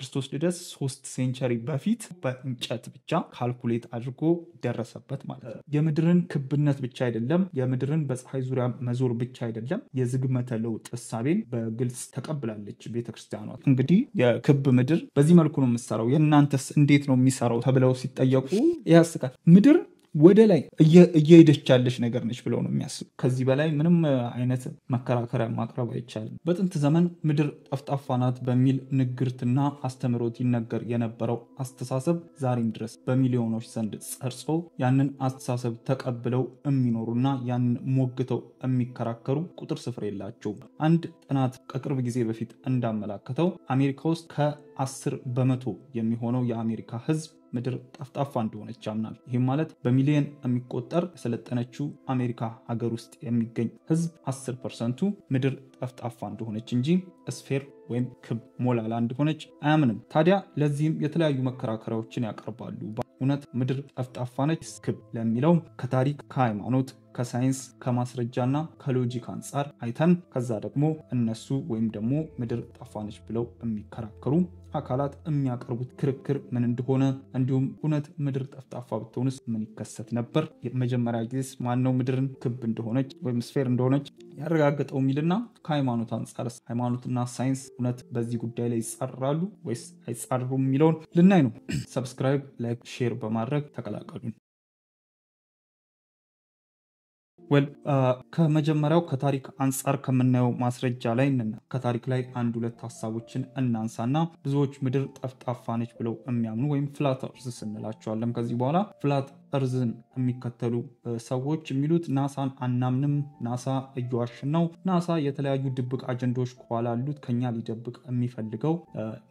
ከክርስቶስ ልደት 3 ሴንቸሪ በፊት በእንጨት ብቻ ካልኩሌት አድርጎ ደረሰበት ማለት ነው። የምድርን ክብነት ብቻ አይደለም፣ የምድርን በፀሐይ ዙሪያ መዞር ብቻ አይደለም፣ የዝግመተ ለውጥ እሳቤን በግልጽ ተቀብላለች ቤተክርስቲያኗ። እንግዲህ የክብ ምድር በዚህ መልኩ ነው የምትሰራው፣ የእናንተስ እንዴት ነው የሚሰራው ተብለው ሲጠየቁ ያስቃል። ምድር ወደ ላይ እየሄደች ያለች ነገር ነች ብለው ነው የሚያስቡ። ከዚህ በላይ ምንም አይነት መከራከሪያ ማቅረብ አይቻልም። በጥንት ዘመን ምድር ጠፍጣፋ ናት በሚል ንግርትና አስተምህሮት ይነገር የነበረው አስተሳሰብ ዛሬም ድረስ በሚሊዮኖች ዘንድ ጸርጾ ያንን አስተሳሰብ ተቀብለው የሚኖሩና ያንን ሞግተው የሚከራከሩ ቁጥር ስፍር የላቸውም። አንድ ጥናት ከቅርብ ጊዜ በፊት እንዳመላከተው አሜሪካ ውስጥ ከ10 በመቶ የሚሆነው የአሜሪካ ሕዝብ ምድር ጠፍጣፋ እንደሆነች ያምናል። ይህም ማለት በሚሊዮን የሚቆጠር የሰለጠነችው አሜሪካ ሀገር ውስጥ የሚገኝ ህዝብ 10%ቱ ምድር ጠፍጣፋ እንደሆነች እንጂ ስፌር ወይም ክብ ሞላላ እንደሆነች አያምንም። ታዲያ ለዚህም የተለያዩ መከራከሪያዎችን ያቀርባሉ። እውነት ምድር ጠፍጣፋ ነች ክብ ለሚለው ከታሪክ፣ ከሃይማኖት፣ ከሳይንስ፣ ከማስረጃና ከሎጂክ አንጻር አይተን ከዛ ደግሞ እነሱ ወይም ደግሞ ምድር ጠፋ ነች ብለው የሚከራከሩ አካላት የሚያቀርቡት ክርክር ምን እንደሆነ እንዲሁም እውነት ምድር ጠፍጣፋ ብትሆንስ ምን ይከሰት ነበር፣ የመጀመሪያ ጊዜስ ማነው ምድርን ክብ እንደሆነች ወይም ስፌር እንደሆነች ያረጋገጠው የሚልና ከሃይማኖት አንጻር ሃይማኖትና ሳይንስ እውነት በዚህ ጉዳይ ላይ ይጻረራሉ ወይስ አይጻረሩም የሚለውን ልናይ ነው። ሰብስክራይብ፣ ላይክ፣ ሼር በማድረግ ተቀላቀሉን። ከመጀመሪያው ከታሪክ አንጻር ከምናየው ማስረጃ ላይ ከታሪክ ላይ አንድ ሁለት ሀሳቦችን እናንሳና ብዙዎች ምድር ጠፍጣፋ ነች ብለው የሚያምኑ ወይም ፍላት እርዝ እንላቸዋለን ከዚህ በኋላ ፍላት እርዝን የሚከተሉ ሰዎች የሚሉት ናሳን አናምንም፣ ናሳ እየዋሽን ነው፣ ናሳ የተለያዩ ድብቅ አጀንዳዎች ከኋላ አሉት፣ ከኛ ሊደብቅ የሚፈልገው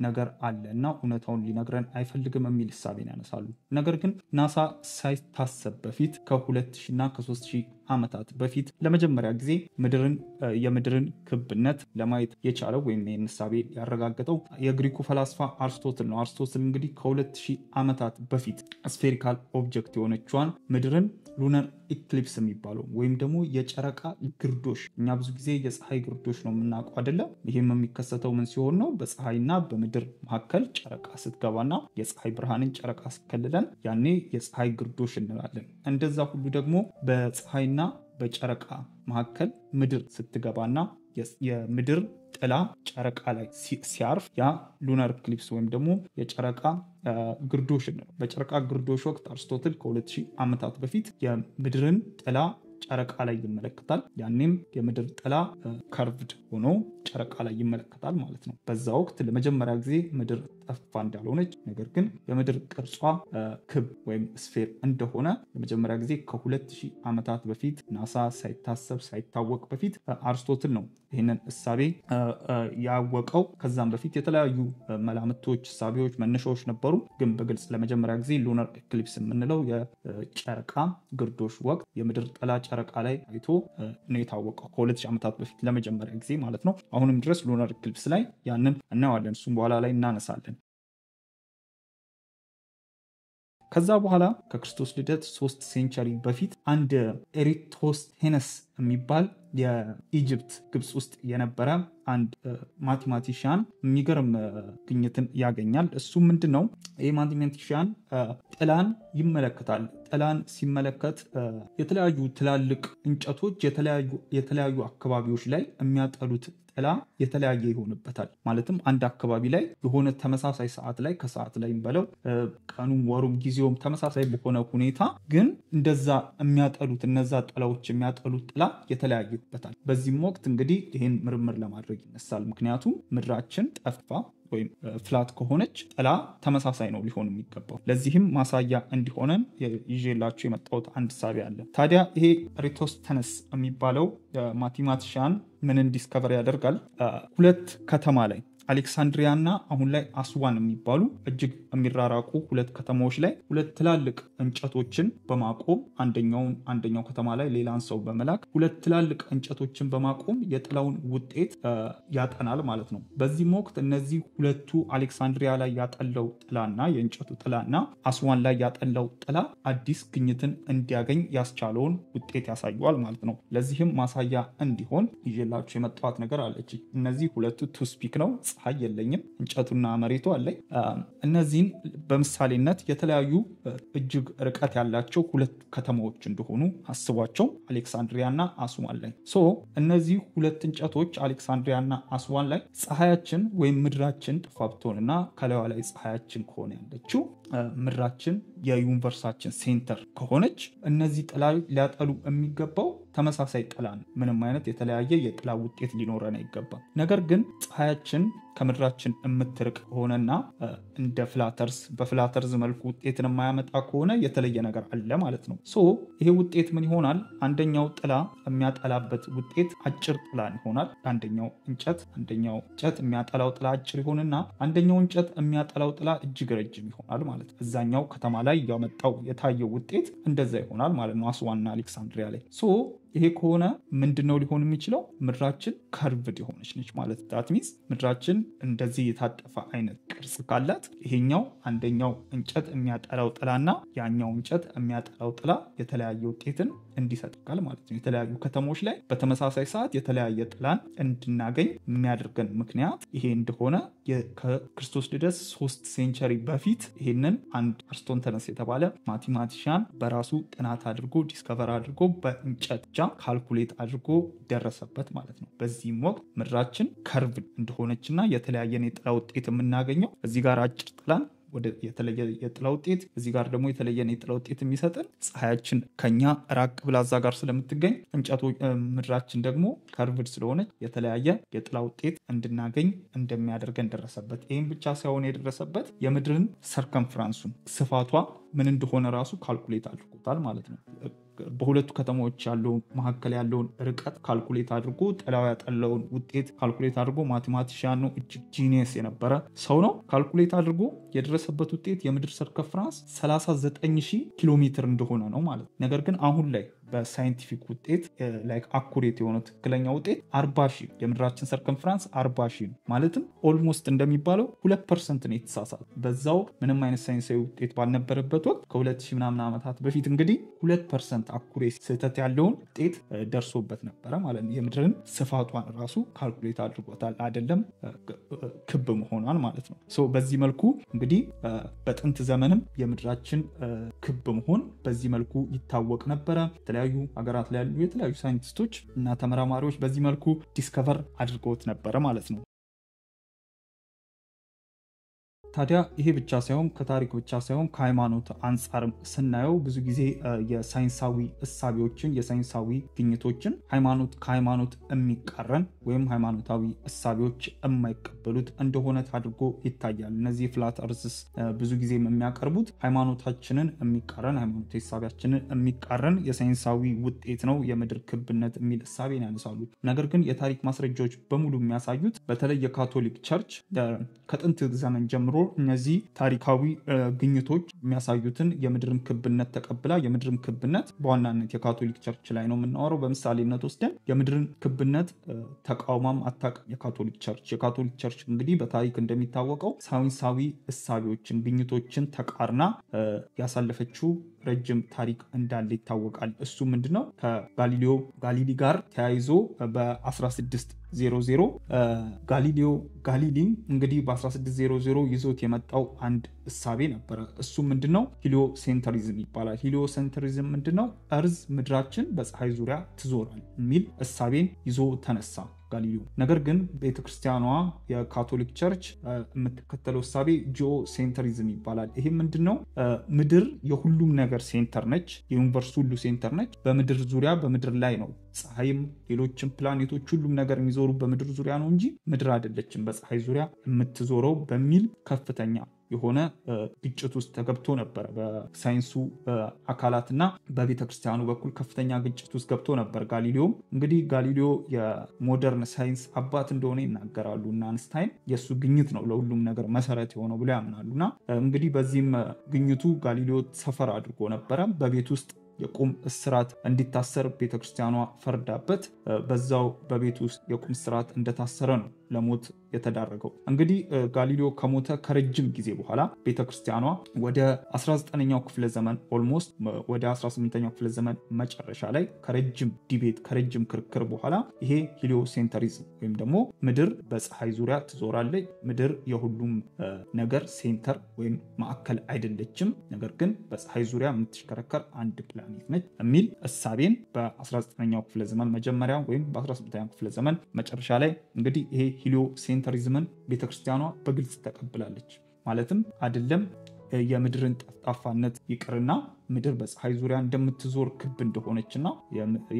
ነገር አለ እና እውነታውን ሊነግረን አይፈልግም የሚል ሐሳብን ያነሳሉ። ነገር ግን ናሳ ሳይታሰብ በፊት ከ2000 እና ከ3000 ዓመታት በፊት ለመጀመሪያ ጊዜ የምድርን ክብነት ለማየት የቻለው ወይም ይህን ሐሳብ ያረጋገጠው የግሪኩ ፈላስፋ አርስቶትል ነው። አርስቶትል እንግዲህ ከ2000 ዓመታት በፊት ስፌሪካል ኦብጀክት የሆነችዋን ምድርን ሉናር ኢክሊፕስ የሚባለው ወይም ደግሞ የጨረቃ ግርዶሽ፣ እኛ ብዙ ጊዜ የፀሐይ ግርዶሽ ነው የምናውቀው አይደለም። ይህም የሚከሰተው ምን ሲሆን ነው? በፀሐይና በምድር መካከል ጨረቃ ስትገባና የፀሐይ ብርሃንን ጨረቃ ስትከልለን ያኔ የፀሐይ ግርዶሽ እንላለን። እንደዛ ሁሉ ደግሞ በፀሐይና በጨረቃ መካከል ምድር ስትገባና የምድር ጥላ ጨረቃ ላይ ሲያርፍ ያ ሉናር ኢክሊፕስ ወይም ደግሞ የጨረቃ ግርዶሽ ነው። በጨረቃ ግርዶሽ ወቅት አርስቶትል ከ2000 ዓመታት በፊት የምድርን ጥላ ጨረቃ ላይ ይመለከታል። ያኔም የምድር ጥላ ከርቭድ ሆኖ ጨረቃ ላይ ይመለከታል ማለት ነው። በዛ ወቅት ለመጀመሪያ ጊዜ ምድር ጠፋ እንዳልሆነች ነገር ግን የምድር ቅርጿ ክብ ወይም ስፌር እንደሆነ ለመጀመሪያ ጊዜ ከ2000 ዓመታት በፊት ናሳ ሳይታሰብ ሳይታወቅ በፊት አርስቶትል ነው ይህንን እሳቤ ያወቀው። ከዛም በፊት የተለያዩ መላምቶች፣ እሳቤዎች፣ መነሻዎች ነበሩ። ግን በግልጽ ለመጀመሪያ ጊዜ ሉናር ኢክሊፕስ የምንለው የጨረቃ ግርዶሽ ወቅት የምድር ጥላ ጨረቃ ላይ አይቶ ነው የታወቀው ከ2000 ዓመታት በፊት ለመጀመሪያ ጊዜ ማለት ነው። አሁንም ድረስ ሉናር ኢክሊፕስ ላይ ያንን እናየዋለን። እሱም በኋላ ላይ እናነሳለን። ከዛ በኋላ ከክርስቶስ ልደት 3 ሴንቸሪ በፊት አንድ ኤሪቶስቴነስ የሚባል የኢጅፕት ግብፅ ውስጥ የነበረ አንድ ማቴማቲሽያን የሚገርም ግኝትን ያገኛል። እሱ ምንድነው? ይህ ማቴማቲሽያን ጥላን ይመለከታል። ጥላን ሲመለከት የተለያዩ ትላልቅ እንጨቶች የተለያዩ አካባቢዎች ላይ የሚያጠሉት ጥላ የተለያየ ይሆንበታል። ማለትም አንድ አካባቢ ላይ የሆነ ተመሳሳይ ሰዓት ላይ ከሰዓት ላይ በለው ቀኑም ወሩም ጊዜውም ተመሳሳይ በሆነ ሁኔታ ግን እንደዛ የሚያጠሉት እነዛ ጥላዎች የሚያጠሉት ጥላ የተለያየ ይሆንበታል። በዚህም ወቅት እንግዲህ ይህን ምርምር ለማድረግ ይነሳል። ምክንያቱም ምድራችን ጠፋ ወይም ፍላት ከሆነች ጥላ ተመሳሳይ ነው ሊሆን የሚገባው። ለዚህም ማሳያ እንዲሆነን ይዤላችሁ የመጣሁት አንድ ሳቢ አለ። ታዲያ ይሄ ኤሪቶስቴነስ የሚባለው ማቴማቲሽያን ምን ዲስከቨር ያደርጋል? ሁለት ከተማ ላይ አሌክሳንድሪያ እና አሁን ላይ አስዋን የሚባሉ እጅግ የሚራራቁ ሁለት ከተማዎች ላይ ሁለት ትላልቅ እንጨቶችን በማቆም አንደኛው ከተማ ላይ ሌላን ሰው በመላክ ሁለት ትላልቅ እንጨቶችን በማቆም የጥላውን ውጤት ያጠናል ማለት ነው። በዚህም ወቅት እነዚህ ሁለቱ አሌክሳንድሪያ ላይ ያጠለው ጥላና የእንጨቱ ጥላና አስዋን ላይ ያጠለው ጥላ አዲስ ግኝትን እንዲያገኝ ያስቻለውን ውጤት ያሳየዋል ማለት ነው። ለዚህም ማሳያ እንዲሆን ይዤላችሁ የመጣሁት ነገር አለች። እነዚህ ሁለቱ ቱ ስፒክ ነው፣ ፀሐይ የለኝም፣ እንጨቱና መሬቱ አለኝ። እነዚህን በምሳሌነት የተለያዩ እጅግ ርቀት ያላቸው ሁለት ከተማዎች እንደሆኑ አስቧቸው፣ አሌክሳንድሪያና አስዋን ላይ። እነዚህ ሁለት እንጨቶች አሌክሳንድሪያና አስዋን ላይ ፀሐያችን ወይም ምድራችን ጠፋ ብትሆንና ከላይዋ ላይ ፀሐያችን ከሆነ ያለችው ምድራችን የዩኒቨርሳችን ሴንተር ከሆነች እነዚህ ጥላ ሊያጠሉ የሚገባው ተመሳሳይ ጥላ ነው። ምንም አይነት የተለያየ የጥላ ውጤት ሊኖረን አይገባም። ነገር ግን ፀሐያችን ከምድራችን የምትርቅ ከሆነና እንደ ፍላተርስ በፍላተርዝ መልኩ ውጤትን የማያመጣ ከሆነ የተለየ ነገር አለ ማለት ነው። ይሄ ውጤት ምን ይሆናል? አንደኛው ጥላ የሚያጠላበት ውጤት አጭር ጥላ ይሆናል። አንደኛው እንጨት የሚያጠላው ጥላ አጭር ይሆንና አንደኛው እንጨት የሚያጠላው ጥላ እጅግ ረጅም ይሆናል ማለት ነው። እዛኛው ከተማ ላይ ያመጣው የታየው ውጤት እንደዛ ይሆናል ማለት ነው፣ አስዋንና አሌክሳንድሪያ ላይ። ይሄ ከሆነ ምንድነው ሊሆን የሚችለው? ምድራችን ከርቭድ የሆነች ነች ማለት ዳት ሚንስ ምድራችን እንደዚህ የታጠፈ አይነት ቅርጽ ካላት ይሄኛው አንደኛው እንጨት የሚያጠላው ጥላና ያኛው እንጨት የሚያጠላው ጥላ የተለያየ ውጤትን እንዲሰጥቃል ማለት ነው። የተለያዩ ከተሞች ላይ በተመሳሳይ ሰዓት የተለያየ ጥላን እንድናገኝ የሚያደርገን ምክንያት ይሄ እንደሆነ ከክርስቶስ ልደት 3 ሴንቸሪ በፊት ይሄንን አንድ አርስቶንተነስ የተባለ ማቴማቲሻን በራሱ ጥናት አድርጎ ዲስከቨር አድርጎ በእንጨት ካልኩሌት አድርጎ ደረሰበት ማለት ነው። በዚህም ወቅት ምድራችን ከርቭ እንደሆነችና የተለያየን የጥላ ውጤት የምናገኘው እዚህ ጋር አጭር ጥላን ወደ የተለየ የጥላ ውጤት እዚህ ጋር ደግሞ የተለየ የጥላ ውጤት የሚሰጠን ፀሐያችን ከኛ ራቅ ብላ እዛ ጋር ስለምትገኝ ምድራችን ደግሞ ከርቭድ ስለሆነች የተለያየ የጥላ ውጤት እንድናገኝ እንደሚያደርገን ደረሰበት። ይህም ብቻ ሳይሆን የደረሰበት የምድርን ሰርከምፍራንሱን ስፋቷ ምን እንደሆነ ራሱ ካልኩሌት አድርጎታል ማለት ነው። በሁለቱ ከተሞች ያለውን መካከል ያለውን ርቀት ካልኩሌት አድርጎ ጥላው ያጠላውን ውጤት ካልኩሌት አድርጎ ማቴማቲሻን ነው፣ እጅግ ጂኒየስ የነበረ ሰው ነው። ካልኩሌት አድርጎ የደረሰበት ውጤት የምድር ሰርከምፍራንስ 39000 ኪሎ ሜትር እንደሆነ ነው ማለት ነው። ነገር ግን አሁን ላይ በሳይንቲፊክ ውጤት ላይክ አኩሬት የሆነ ትክክለኛ ውጤት 40000 የምድራችን ሰርከምፍራንስ 40000 ነው። ማለትም ኦልሞስት እንደሚባለው 2% ነው የተሳሳተ። በዛው ምንም አይነት ሳይንሳዊ ውጤት ባልነበረበት ወቅት ከ2000 ምናምን ዓመታት በፊት እንግዲህ 2% አኩሬት ስህተት ያለውን ውጤት ደርሶበት ነበረ ማለት ነው። የምድርን ስፋቷን ራሱ ካልኩሌት አድርጎታል፣ አይደለም ክብ መሆኗን ማለት ነው። በዚህ መልኩ እንግዲህ በጥንት ዘመንም የምድራችን ክብ መሆን በዚህ መልኩ ይታወቅ ነበረ። የተለያዩ ሀገራት ላይ ያሉ የተለያዩ ሳይንቲስቶች እና ተመራማሪዎች በዚህ መልኩ ዲስከቨር አድርገውት ነበረ ማለት ነው። ታዲያ ይሄ ብቻ ሳይሆን ከታሪክ ብቻ ሳይሆን ከሃይማኖት አንጻርም ስናየው ብዙ ጊዜ የሳይንሳዊ እሳቤዎችን የሳይንሳዊ ግኝቶችን ከሃይማኖት የሚቃረን ወይም ሃይማኖታዊ እሳቤዎች የማይቀበሉት እንደሆነ አድርጎ ይታያል። እነዚህ ፍላት እርዝስ ብዙ ጊዜ የሚያቀርቡት ሃይማኖታችንን የሚቃረን ሃይማኖታዊ እሳቤያችንን የሚቃረን የሳይንሳዊ ውጤት ነው የምድር ክብነት የሚል እሳቤን ያነሳሉ። ነገር ግን የታሪክ ማስረጃዎች በሙሉ የሚያሳዩት በተለይ የካቶሊክ ቸርች ከጥንት ዘመን ጀምሮ እነዚህ ታሪካዊ ግኝቶች የሚያሳዩትን የምድርን ክብነት ተቀብላ የምድርን ክብነት በዋናነት የካቶሊክ ቸርች ላይ ነው የምናወራው። በምሳሌነት ወስደን የምድርን ክብነት ተቃውማም አታውቅም የካቶሊክ ቸርች እንግዲህ በታሪክ እንደሚታወቀው ሳይንሳዊ እሳቤዎችን ግኝቶችን ተቃርና ያሳለፈችው ረጅም ታሪክ እንዳለ ይታወቃል። እሱ ምንድነው? ከጋሊሊ ጋር ተያይዞ በ1600 ጋሊሊ እንግዲህ በ1600 ይዞት የመጣው አንድ እሳቤ ነበረ። እሱ ምንድነው? ሂሊዮሴንትሪዝም ይባላል። ሂሊዮሴንትሪዝም ምንድነው? እርዝ ምድራችን በፀሐይ ዙሪያ ትዞራል የሚል እሳቤን ይዞ ተነሳ ጋሊሊዮ። ነገር ግን ቤተክርስቲያኗ የካቶሊክ ቸርች የምትከተለው እሳቤ ጂኦሴንትሪዝም ይባላል። ይሄ ምንድነው? ምድር የሁሉም ነገር ሴንተር ነች፣ የዩኒቨርስ ሁሉ ሴንተር ነች። በምድር ዙሪያ በምድር ላይ ነው ፀሐይም ሌሎችም ፕላኔቶች ሁሉም ነገር የሚዞሩ በምድር ዙሪያ ነው እንጂ ምድር አይደለችም በፀሐይ ዙሪያ የምትዞረው በሚል ከፍተኛ የሆነ ግጭት ውስጥ ተገብቶ ነበር። በሳይንሱ አካላትና በቤተክርስቲያኑ በኩል ከፍተኛ ግጭት ውስጥ ገብቶ ነበር። ጋሊሊዮ የሞደርን ሳይንስ አባት እንደሆነ ይናገራሉ እና አንስታይን የሱ ግኝት ነው ለሁሉም ነገር መሰረት የሆነው ብለው ያምናሉና እንግዲህ በዚህም ግኝቱ ጋሊሊዮ ሰፈር አድርጎ ነበረ። በቤት ውስጥ የቁም እስራት እንዲታሰር ቤተክርስቲያኗ ፈርዳበት በዛው በቤት ውስጥ የቁም እስራት እንደታሰረ ነው ለሞት የተዳረገው። እንግዲህ ጋሊሊዮ ከሞተ ከረጅም ጊዜ በኋላ ቤተክርስቲያኗ ወደ 19ኛው ክፍለ ዘመን ኦልሞስት ወደ 18ኛው ክፍለ ዘመን መጨረሻ ላይ ከረጅም ዲቤት ከረጅም ክርክር በኋላ ይሄ ሂሊዮሴንተሪዝም ወይም ደግሞ ምድር በፀሐይ ዙሪያ ትዞራለች፣ ምድር የሁሉም ነገር ሴንተር ወይም ማዕከል አይደለችም፣ ነገር ግን በፀሐይ ዙሪያ የምትሽከረከር አንድ ፕላኔት ነች የሚል እሳቤን በ19ኛው ክፍለ ዘመን መጀመሪያ ወይም በ18ኛው ክፍለ ዘመን መጨረሻ ላይ እንግዲህ ይሄ ሂሊዮሴንተሪዝምን ቤተክርስቲያኗ በግልጽ ተቀብላለች። ማለትም አይደለም የምድርን ጠፍጣፋነት ይቅርና ምድር በፀሐይ ዙሪያ እንደምትዞር ክብ እንደሆነችና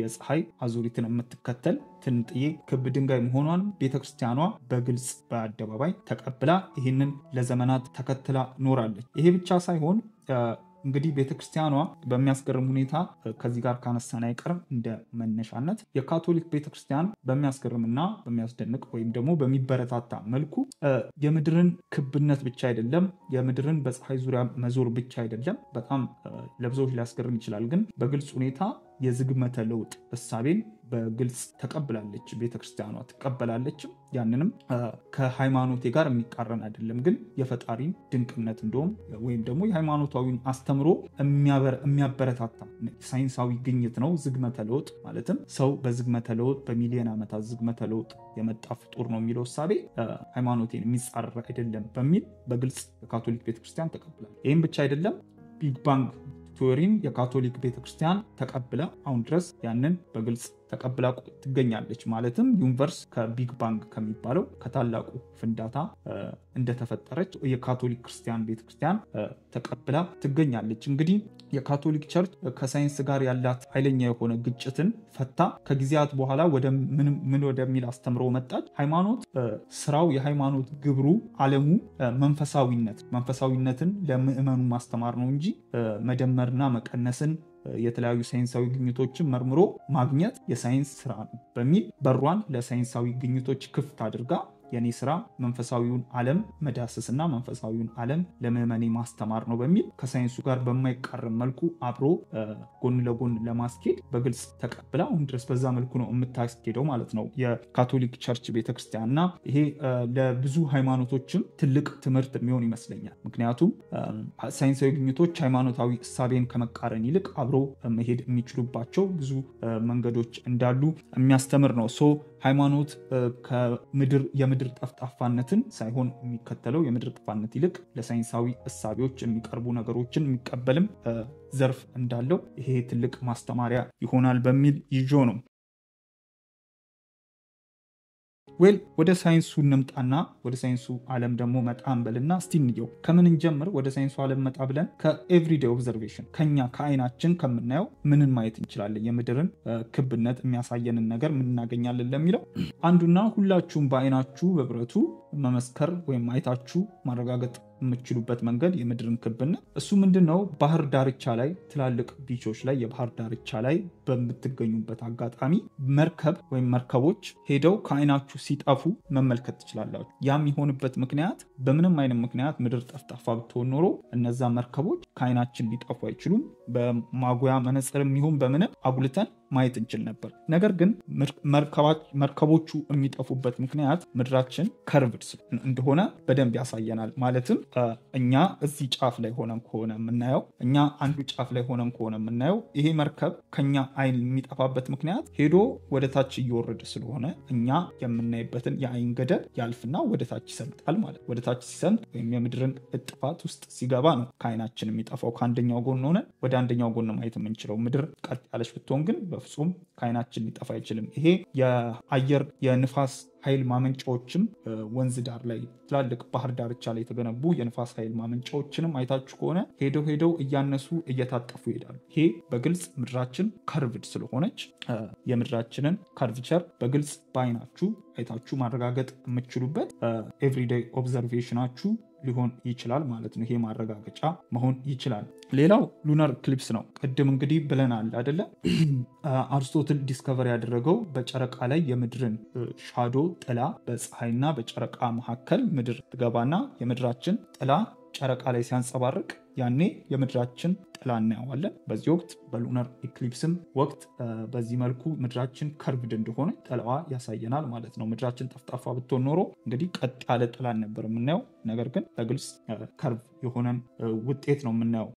የፀሐይ አዙሪትን የምትከተል ትንጥዬ ክብ ድንጋይ መሆኗን ቤተክርስቲያኗ በግልጽ በአደባባይ ተቀብላ ይህንን ለዘመናት ተከትላ ኖራለች። ይሄ ብቻ ሳይሆን እንግዲህ ቤተክርስቲያኗ በሚያስገርም ሁኔታ ከዚህ ጋር ካነሳን አይቀርም እንደ መነሻነት የካቶሊክ ቤተክርስቲያን በሚያስገርምና በሚያስደንቅ ወይም ደግሞ በሚበረታታ መልኩ የምድርን ክብነት ብቻ አይደለም፣ የምድርን በፀሐይ ዙሪያ መዞር ብቻ አይደለም፣ በጣም ለብዙዎች ሊያስገርም ይችላል፣ ግን በግልጽ ሁኔታ የዝግመተ ለውጥ እሳቤን በግልጽ ተቀብላለች። ቤተክርስቲያኗ ትቀበላለች። ያንንም ከሃይማኖቴ ጋር የሚቃረን አይደለም፣ ግን የፈጣሪን ድንቅነት እንደውም ወይም ደግሞ የሃይማኖታዊን አስተምሮ የሚያበረታታ ሳይንሳዊ ግኝት ነው። ዝግመተ ለውጥ ማለትም ሰው በዝግመተ ለውጥ በሚሊዮን ዓመታት ዝግመተ ለውጥ የመጣ ፍጡር ነው የሚለው እሳቤ ሃይማኖቴን የሚጻረር አይደለም በሚል በግልጽ የካቶሊክ ቤተክርስቲያን ተቀብላለች። ይህም ብቻ አይደለም፣ ቢግ ባንግ ቲዎሪን የካቶሊክ ቤተክርስቲያን ተቀብላ አሁን ድረስ ያንን በግልጽ ተቀብላ ትገኛለች። ማለትም ዩኒቨርስ ከቢግ ባንግ ከሚባለው ከታላቁ ፍንዳታ እንደተፈጠረች የካቶሊክ ክርስቲያን ቤተክርስቲያን ተቀብላ ትገኛለች። እንግዲህ የካቶሊክ ቸርች ከሳይንስ ጋር ያላት ኃይለኛ የሆነ ግጭትን ፈታ ከጊዜያት በኋላ ምን ወደሚል አስተምሮ መጣች። ሃይማኖት ስራው የሃይማኖት ግብሩ ዓለሙ መንፈሳዊነትን ለምዕመኑ ማስተማር ነው እንጂ መደመርና መቀነስን የተለያዩ ሳይንሳዊ ግኝቶችን መርምሮ ማግኘት የሳይንስ ስራ ነው በሚል በሯን ለሳይንሳዊ ግኝቶች ክፍት አድርጋ የኔ ስራ መንፈሳዊውን ዓለም መዳሰስና መንፈሳዊውን ዓለም ለምዕመኔ ማስተማር ነው በሚል ከሳይንሱ ጋር በማይቃረን መልኩ አብሮ ጎን ለጎን ለማስኬድ በግልጽ ተቀብላ አሁን ድረስ በዛ መልኩ ነው የምታስኬደው ማለት ነው የካቶሊክ ቸርች ቤተክርስቲያንና ይሄ ለብዙ ሃይማኖቶችም ትልቅ ትምህርት የሚሆን ይመስለኛል። ምክንያቱም ሳይንሳዊ ግኝቶች ሃይማኖታዊ እሳቤን ከመቃረን ይልቅ አብሮ መሄድ የሚችሉባቸው ብዙ መንገዶች እንዳሉ የሚያስተምር ነው። ሃይማኖት የምድር ጠፍጣፋነትን ሳይሆን የሚከተለው የምድር ጠፍጣፋነት ይልቅ ለሳይንሳዊ እሳቤዎች የሚቀርቡ ነገሮችን የሚቀበልም ዘርፍ እንዳለው ይሄ ትልቅ ማስተማሪያ ይሆናል በሚል ይዞ ነው። ወደ ሳይንሱ እንምጣና ወደ ሳይንሱ ዓለም ደግሞ መጣን በልና እስቲ እንየው። ከምን እንጀምር? ወደ ሳይንሱ ዓለም መጣ ብለን ከኤቭሪዴይ ኦብዘርቬሽን ከኛ ከአይናችን ከምናየው ምንን ማየት እንችላለን? የምድርን ክብነት የሚያሳየንን ነገር ምን እናገኛለን ለሚለው አንዱና ሁላችሁም በአይናችሁ በብረቱ መመስከር ወይም አይታችሁ ማረጋገጥ የምትችሉበት መንገድ የምድርን ክብነት እሱ ምንድነው? ባህር ዳርቻ ላይ ትላልቅ ቢቾች ላይ የባህር ዳርቻ ላይ በምትገኙበት አጋጣሚ መርከብ ወይም መርከቦች ሄደው ከአይናችሁ ሲጠፉ መመልከት ትችላላችሁ። ያም የሆነበት ምክንያት በምንም አይነት ምክንያት ምድር ጠፍጣፋ ብትሆን ኖሮ እነዛ መርከቦች ከአይናችን ሊጠፉ አይችሉም። በማጉያ መነጽርም ይሁን በምንም አጉልተን ማየት እንችል ነበር። ነገር ግን መርከቦቹ የሚጠፉበት ምክንያት ምድራችን ከርቭድ እንደሆነ በደንብ ያሳየናል። ማለትም እኛ እዚህ ጫፍ ላይ ሆነን ከሆነ የምናየው እኛ አንዱ ጫፍ ላይ ሆነን ከሆነ የምናየው ይሄ መርከብ ከኛ አይን የሚጠፋበት ምክንያት ሄዶ ወደ ታች እየወረደ ስለሆነ እኛ የምናይበትን የአይን ገደብ ያልፍና ወደ ታች ይሰምጣል ማለት። ወደ ታች ሲሰምጥ ወይም የምድርን እጥፋት ውስጥ ሲገባ ነው ከአይናችን የሚጠፋው። ከአንደኛው ጎን ሆነ ወደ አንደኛው ጎን ማየት የምንችለው። ምድር ቀጥ ያለች ብትሆን ግን በፍጹም ከአይናችን ሊጠፋ አይችልም። ይሄ የአየር የንፋስ ኃይል ማመንጫዎችም ወንዝ ዳር ላይ ትላልቅ ባህር ዳርቻ ላይ የተገነቡ የንፋስ ኃይል ማመንጫዎችንም አይታችሁ ከሆነ ሄደው እያነሱ እየታጠፉ ይሄዳሉ። ይሄ በግልጽ ምድራችን ከርቭድ ስለሆነች የምድራችንን ከርቭቸር በግልጽ በአይናችሁ አይታችሁ ማረጋገጥ የምትችሉበት ኤቭሪዴይ ኦብዘርቬሽናችሁ ሊሆን ይችላል ማለት ነው። ይሄ ማረጋገጫ መሆን ይችላል። ሌላው ሉናር ኢክሊፕስ ነው። ቅድም እንግዲህ ብለናል አይደለ? አርስቶትል ዲስከቨር ያደረገው በጨረቃ ላይ የምድርን ሻዶ ጥላ በፀሐይና በጨረቃ መካከል ምድር ትገባና የምድራችን ጥላ ጨረቃ ላይ ሲያንጸባርቅ ያኔ የምድራችን ጥላ እናየዋለን። በዚህ ወቅት በሉናር ኢክሊፕስም ወቅት በዚህ መልኩ ምድራችን ከርቭድ እንደሆነ ጥላዋ ያሳየናል ማለት ነው። ምድራችን ጠፍጣፋ ብትሆን ኖሮ እንግዲህ ቀጥ ያለ ጥላን ነበር የምናየው። ነገር ግን በግልጽ ከርቭ የሆነን ውጤት ነው የምናየው።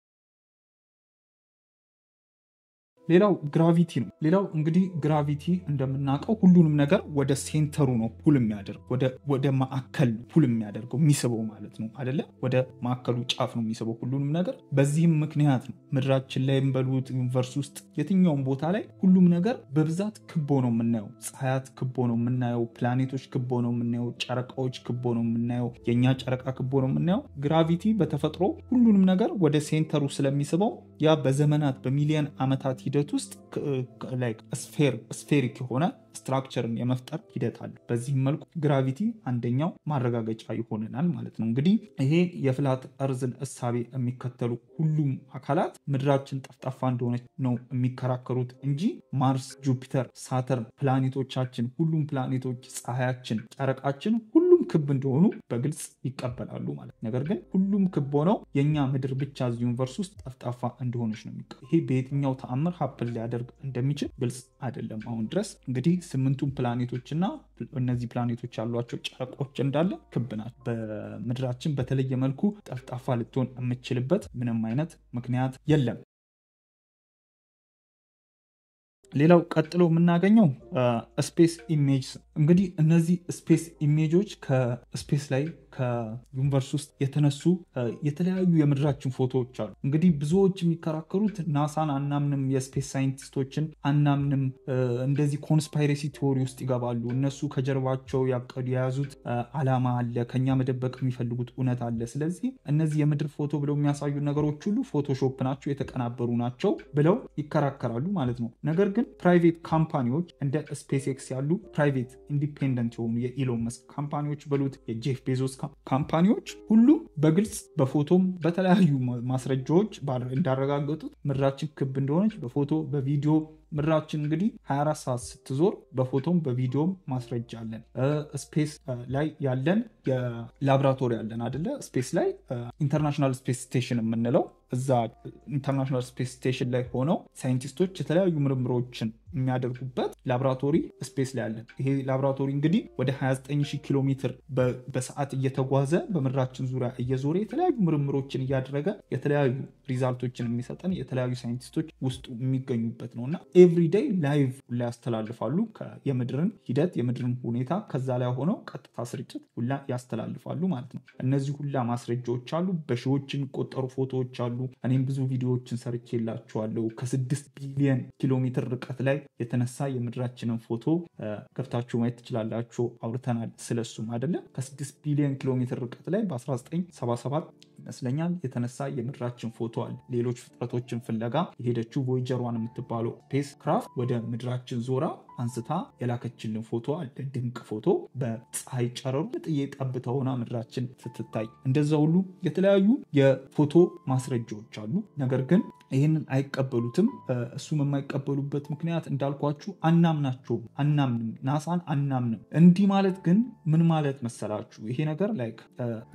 ሌላው ግራቪቲ ነው። ሌላው እንግዲህ ግራቪቲ እንደምናውቀው ሁሉንም ነገር ወደ ሴንተሩ ነው ፑል የሚያደርግ ወደ ማዕከል ፑል የሚያደርገው የሚስበው ማለት ነው አይደለ? ወደ ማዕከሉ ጫፍ ነው የሚስበው ሁሉንም ነገር። በዚህም ምክንያት ነው ምድራችን ላይ በሉት ዩኒቨርስ ውስጥ የትኛውም ቦታ ላይ ሁሉም ነገር በብዛት ክቦ ነው የምናየው። ፀሐያት ክቦ ነው የምናየው፣ ፕላኔቶች ክቦ ነው የምናየው፣ ጨረቃዎች ክቦ ነው የምናየው፣ የኛ ጨረቃ ክቦ ነው የምናየው። ግራቪቲ በተፈጥሮ ሁሉንም ነገር ወደ ሴንተሩ ስለሚስበው ያ በዘመናት በሚሊዮን ዓመታት ሂደት ውስጥ ስፌሪክ የሆነ ስትራክቸርን የመፍጠር ሂደት አለ። በዚህም መልኩ ግራቪቲ አንደኛው ማረጋገጫ ይሆነናል ማለት ነው። እንግዲህ ይሄ የፍላት እርዝን እሳቤ የሚከተሉ ሁሉም አካላት ምድራችን ጠፍጣፋ እንደሆነች ነው የሚከራከሩት እንጂ ማርስ፣ ጁፒተር፣ ሳተርን፣ ፕላኔቶቻችን፣ ሁሉም ፕላኔቶች፣ ፀሐያችን፣ ጨረቃችን ሁሉም ክብ እንደሆኑ በግልጽ ይቀበላሉ ማለት። ነገር ግን ሁሉም ክብ ሆነው የኛ ምድር ብቻ እዚህ ዩኒቨርስ ውስጥ ጠፍጣፋ እንደሆነች ነው የሚቀበሉ። ይሄ በየትኛው ተአምር ሀፕን ሊያደርግ እንደሚችል ግልጽ አይደለም አሁን ድረስ። እንግዲህ 8ቱም ፕላኔቶችና እነዚህ ፕላኔቶች ያሏቸው ጨረቆች እንዳለ ክብ ናቸው። በምድራችን በተለየ መልኩ ጠፍጣፋ ልትሆን የምችልበት ምንም አይነት ምክንያት የለም። ሌላው ቀጥሎ የምናገኘው ስፔስ ኢሜጅ። እንግዲህ እነዚህ ስፔስ ኢሜጆች ከስፔስ ላይ ከዩኒቨርስ ውስጥ የተነሱ የተለያዩ የምድራችን ፎቶዎች አሉ። እንግዲህ ብዙዎች የሚከራከሩት ናሳን አናምንም፣ የስፔስ ሳይንቲስቶችን አናምንም፣ እንደዚህ ኮንስፓይሬሲ ቲዎሪ ውስጥ ይገባሉ። እነሱ ከጀርባቸው ያቀዱ የያዙት አላማ አለ፣ ከኛ መደበቅ የሚፈልጉት እውነት አለ። ስለዚህ እነዚህ የምድር ፎቶ ብለው የሚያሳዩ ነገሮች ሁሉ ፎቶሾፕ ናቸው፣ የተቀናበሩ ናቸው ብለው ይከራከራሉ ማለት ነው። ነገር ግን ፕራይቬት ካምፓኒዎች እንደ ስፔስ ኤክስ ያሉ ፕራይቬት ኢንዲፔንደንት የሆኑ የኢሎን መስክ ካምፓኒዎች በሉት የጄፍ ቤዞስ ካምፓኒዎች ሁሉም በግልጽ በፎቶም በተለያዩ ማስረጃዎች እንዳረጋገጡት ምድራችን ክብ እንደሆነች በፎቶ በቪዲዮ ምድራችን እንግዲህ 24 ሰዓት ስትዞር በፎቶም በቪዲዮም ማስረጃ አለን። ስፔስ ላይ ያለን የላብራቶሪ ያለን አይደለ? ስፔስ ላይ ኢንተርናሽናል ስፔስ ስቴሽን የምንለው እዛ ኢንተርናሽናል ስፔስ ስቴሽን ላይ ሆነው ሳይንቲስቶች የተለያዩ ምርምሮችን የሚያደርጉበት ላብራቶሪ ስፔስ ላይ አለን። ይሄ ላብራቶሪ እንግዲህ ወደ 29000 ኪሎ ሜትር በሰዓት እየተጓዘ በምድራችን ዙሪያ እየዞረ የተለያዩ ምርምሮችን እያደረገ የተለያዩ ሪዛልቶችን የሚሰጠን የተለያዩ ሳይንቲስቶች ውስጡ የሚገኙበት ነውና ኤቭሪዴይ ላይቭ ሁላ ያስተላልፋሉ። የምድርን ሂደት የምድርን ሁኔታ ከዛ ላይ ሆነው ቀጥታ ስርጭት ሁላ ያስተላልፋሉ ማለት ነው። እነዚህ ሁላ ማስረጃዎች አሉ። በሺዎች የሚቆጠሩ ፎቶዎች አሉ። እኔም ብዙ ቪዲዮዎችን ሰርቼላችኋለሁ። ከ6 ቢሊዮን ኪሎ ሜትር ርቀት ላይ የተነሳ የምድራችንን ፎቶ ከፍታችሁ ማየት ትችላላችሁ። አውርተናል ስለሱም አይደለም። ከ6 ቢሊዮን ኪሎ ሜትር ርቀት ላይ በ1977 ይመስለኛል የተነሳ የምድራችን ፎቶ አለ። ሌሎች ፍጥረቶችን ፍለጋ የሄደችው ቮይጀር 1 የምትባለው ስፔስ ክራፍት ወደ ምድራችን ዞራ አንስታ የላከችልን ፎቶ አለ። ድንቅ ፎቶ በፀሐይ ጨረሩ ጥዬ ጠብታ ሆና ምድራችን ስትታይ፣ እንደዛ ሁሉ የተለያዩ የፎቶ ማስረጃዎች አሉ። ነገር ግን ይህንን አይቀበሉትም። እሱም የማይቀበሉበት ምክንያት እንዳልኳችሁ አናምናቸውም፣ አናምንም፣ ናሳን አናምንም። እንዲህ ማለት ግን ምን ማለት መሰላችሁ? ይሄ ነገር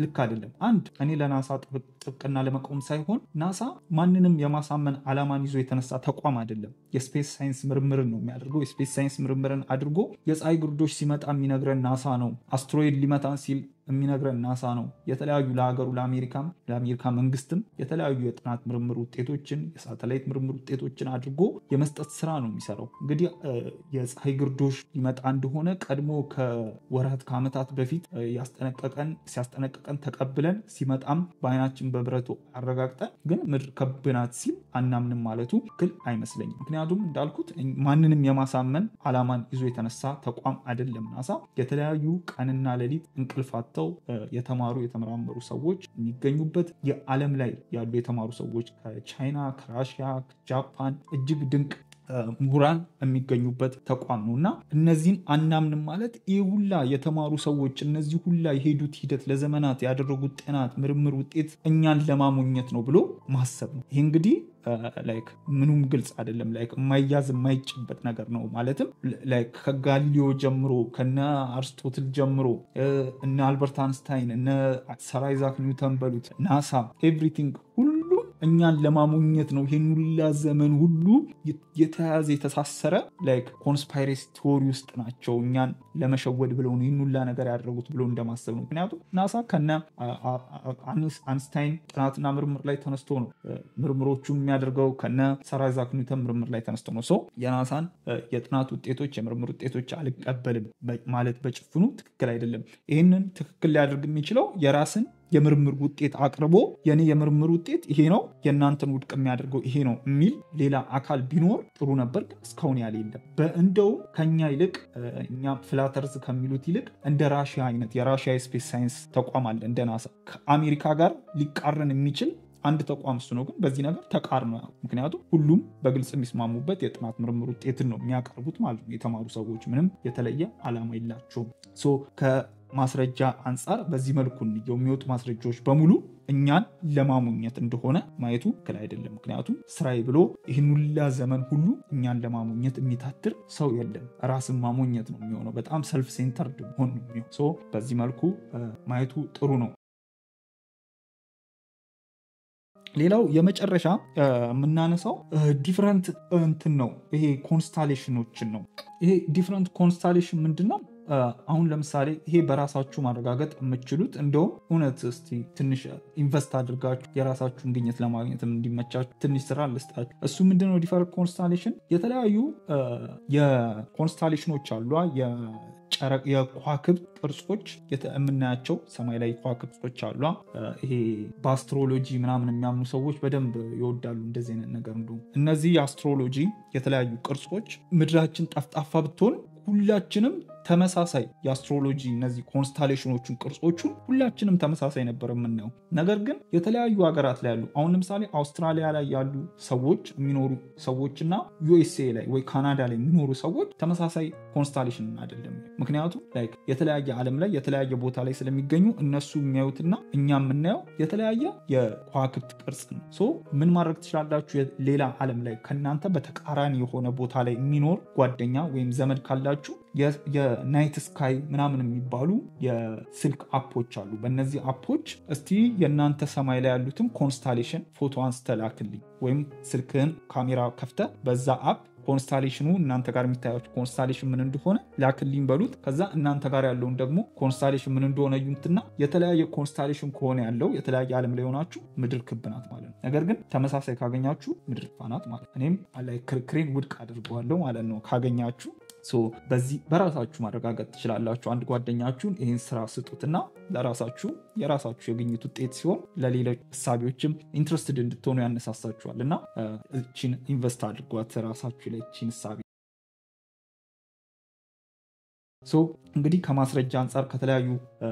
ልክ አይደለም። አንድ እኔ ለናሳ ጥብቅና ለመቆም ሳይሆን ናሳ ማንንም የማሳመን ዓላማን ይዞ የተነሳ ተቋም አይደለም። የስፔስ ሳይንስ ምርምርን ነው የሚያደርገው። የስፔስ ሳይንስ ምርምርን አድርጎ የፀሐይ ግርዶሽ ሲመጣ የሚነግረን ናሳ ነው። አስትሮይድ ሊመታን ሲል የሚነግረን ናሳ ነው። የተለያዩ ለሀገሩ ለአሜሪካ መንግስትም የተለያዩ የጥናት ምርምር ውጤቶችን የሳተላይት ምርምር ውጤቶችን አድርጎ የመስጠት ስራ ነው የሚሰራው። እንግዲህ የፀሐይ ግርዶሽ ሊመጣ እንደሆነ ቀድሞ ከዓመታት በፊት ሲያስጠነቀቀን ተቀብለን ሲመጣም በአይናችን በብረቱ አረጋግጠን ግን ምድር ከብናት ሲል አናምንም ማለቱ ትክክል አይመስለኝም። ምክንያቱም እንዳልኩት ማንንም የማሳመን ዓላማን ይዞ የተነሳ ተቋም አይደለም ናሳ። የተለያዩ ቀንና ሌሊት እንቅልፋተው የተማሩ የተመራመሩ ሰዎች የሚገኙበት የዓለም ላይ ያሉ የተማሩ ሰዎች ከቻይና፣ ከራሽያ፣ ከጃፓን እጅግ ድንቅ ምሁራን የሚገኙበት ተቋም ነው እና እነዚህን አናምንም ማለት ይህ ሁላ የተማሩ ሰዎች እነዚህ ሁላ የሄዱት ሂደት ለዘመናት ያደረጉት ጥናት ምርምር ውጤት እኛን ለማሞኘት ነው ብሎ ማሰብ ነው። ይህ እንግዲህ ምኑም ግልጽ አይደለም። የማይያዝ የማይጨበጥ ነገር ነው። ማለትም ከጋሊሊዮ ጀምሮ ከነ አርስቶትል ጀምሮ እነ አልበርት አንስታይን እነ ሰር አይዛክ ኒውተን በሉት ናሳ ኤቭሪቲንግ ሁሉም እኛን ለማሞኘት ነው ይሄን ሁላ ዘመን ሁሉ የተያዘ የተሳሰረ ላይክ ኮንስፓይሬሲ ቲዎሪ ውስጥ ናቸው እኛን ለመሸወድ ብለው ነው ይሄን ሁላ ነገር ያደረጉት ብለው እንደማሰብ ነው። ምክንያቱም ናሳ ከነ አንስታይን ጥናትና ምርምር ላይ ተነስቶ ነው ምርምሮቹን የሚያደርገው ከነ ሰር አይዛክ ኒውተን ምርምር ላይ ተነስቶ ነው። የናሳን የጥናት ውጤቶች የምርምር ውጤቶች አልቀበልም ማለት በጭፍኑ ትክክል አይደለም። ይህንን ትክክል ሊያደርግ የሚችለው የራስን የምርምር ውጤት አቅርቦ የኔ የምርምር ውጤት ይሄ ነው የእናንተን ውድቅ የሚያደርገው ይሄ ነው የሚል ሌላ አካል ቢኖር ጥሩ ነበር። ግን እስካሁን ያለ የለም። እንደውም ከኛ ይልቅ እኛ ፍላተርዝ ከሚሉት ይልቅ እንደ ራሽያ አይነት የራሽያ ስፔስ ሳይንስ ተቋም አለ እንደ ናሳ ከአሜሪካ ጋር ሊቃረን የሚችል አንድ ተቋም እሱ ነው። ግን በዚህ ነገር ተቃርኖ ምክንያቱም ሁሉም በግልጽ የሚስማሙበት የጥናት ምርምር ውጤትን ነው የሚያቀርቡት ማለት ነው። የተማሩ ሰዎች ምንም የተለየ ዓላማ የላቸውም። ከማስረጃ አንጻር በዚህ መልኩ የሚወጡ ማስረጃዎች በሙሉ እኛን ለማሞኘት እንደሆነ ማየቱ ትክክል አይደለም። ምክንያቱም ስራዬ ብሎ ይህን ሁላ ዘመን ሁሉ እኛን ለማሞኘት የሚታትር ሰው የለም። ራስን ማሞኘት ነው የሚሆነው። በጣም ሰልፍ ሴንተርድ መሆን ነው የሚሆነው። በዚህ መልኩ ማየቱ ጥሩ ነው። ሌላው የመጨረሻ የምናነሳው ዲፍረንት እንትን ነው። ይሄ ኮንስታሌሽኖችን ነው። ይሄ ዲፍረንት ኮንስታሌሽን ምንድነው? አሁን ለምሳሌ ይሄ በራሳችሁ ማረጋገጥ የምትችሉት እንደውም እውነት እስቲ ትንሽ ኢንቨስት አድርጋችሁ የራሳችሁን ግኝት ለማግኘት እንዲመቻችሁ ትንሽ ስራ ልስጣችሁ። እሱ ምንድነው? ዲፈረንት ኮንስታሌሽን የተለያዩ የኮንስታሌሽኖች አሉ። የከዋክብት ቅርጾች የምናያቸው ሰማይ ላይ ከዋክብቶች አሉ። ይሄ በአስትሮሎጂ ምናምን የሚያምኑ ሰዎች በደንብ ይወዳሉ እንደዚህ አይነት ነገር። እነዚህ የአስትሮሎጂ የተለያዩ ቅርጾች ምድራችን ጠፍጣፋ ብትሆን ሁላችንም ተመሳሳይ የአስትሮሎጂ እነዚህ ኮንስታሌሽኖቹን ቅርጾቹን ሁላችንም ተመሳሳይ ነበር የምናየው። ነገር ግን የተለያዩ ሀገራት ላይ ያሉ አሁን ለምሳሌ አውስትራሊያ ላይ ያሉ ሰዎች የሚኖሩ ሰዎችና ዩኤስኤ ላይ ወይ ካናዳ ላይ የሚኖሩ ሰዎች ተመሳሳይ ኮንስታሌሽን አይደለም። ምክንያቱም ላይክ የተለያየ ዓለም ላይ የተለያየ ቦታ ላይ ስለሚገኙ እነሱ የሚያዩትና እኛ የምናየው የተለያየ የከዋክብት ቅርጽ ነው። ምን ማድረግ ትችላላችሁ? ሌላ ዓለም ላይ ከእናንተ በተቃራኒ የሆነ ቦታ ላይ የሚኖር ጓደኛ ወይም ዘመድ ካላችሁ የናይት ስካይ ምናምን የሚባሉ የስልክ አፖች አሉ። በእነዚህ አፖች እስቲ የእናንተ ሰማይ ላይ ያሉትን ኮንስታሌሽን ፎቶ አንስተህ ላክልኝ፣ ወይም ስልክህን ካሜራ ከፍተህ በዛ አፕ ኮንስታሌሽኑ እናንተ ጋር የሚታያቸው ኮንስታሌሽን ምን እንደሆነ ላክልኝ በሉት። ከዛ እናንተ ጋር ያለውን ደግሞ ኮንስታሌሽን ምን እንደሆነ ይዩትና የተለያየ ኮንስታሌሽን ከሆነ ያለው የተለያየ ዓለም ላይ ሆናችሁ ምድር ክብ ናት ማለት ነው። ነገር ግን ተመሳሳይ ካገኛችሁ ምድር ፋናት ማለት ነው። እኔም ላይ ክርክሬን ውድቅ አድርገዋለሁ ማለት ነው ካገኛችሁ። በዚህ በራሳችሁ ማረጋገጥ ትችላላችሁ። አንድ ጓደኛችሁን ይህን ስራ ስጡትና ለራሳችሁ የራሳችሁ የግኝት ውጤት ሲሆን ለሌሎች እሳቢዎችም ኢንትረስትድ እንድትሆኑ ያነሳሳችኋል እና እቺን ኢንቨስት አድርጓት ራሳችሁ ላይ እቺን እሳቢ። እንግዲህ ከማስረጃ አንጻር ከተለያዩ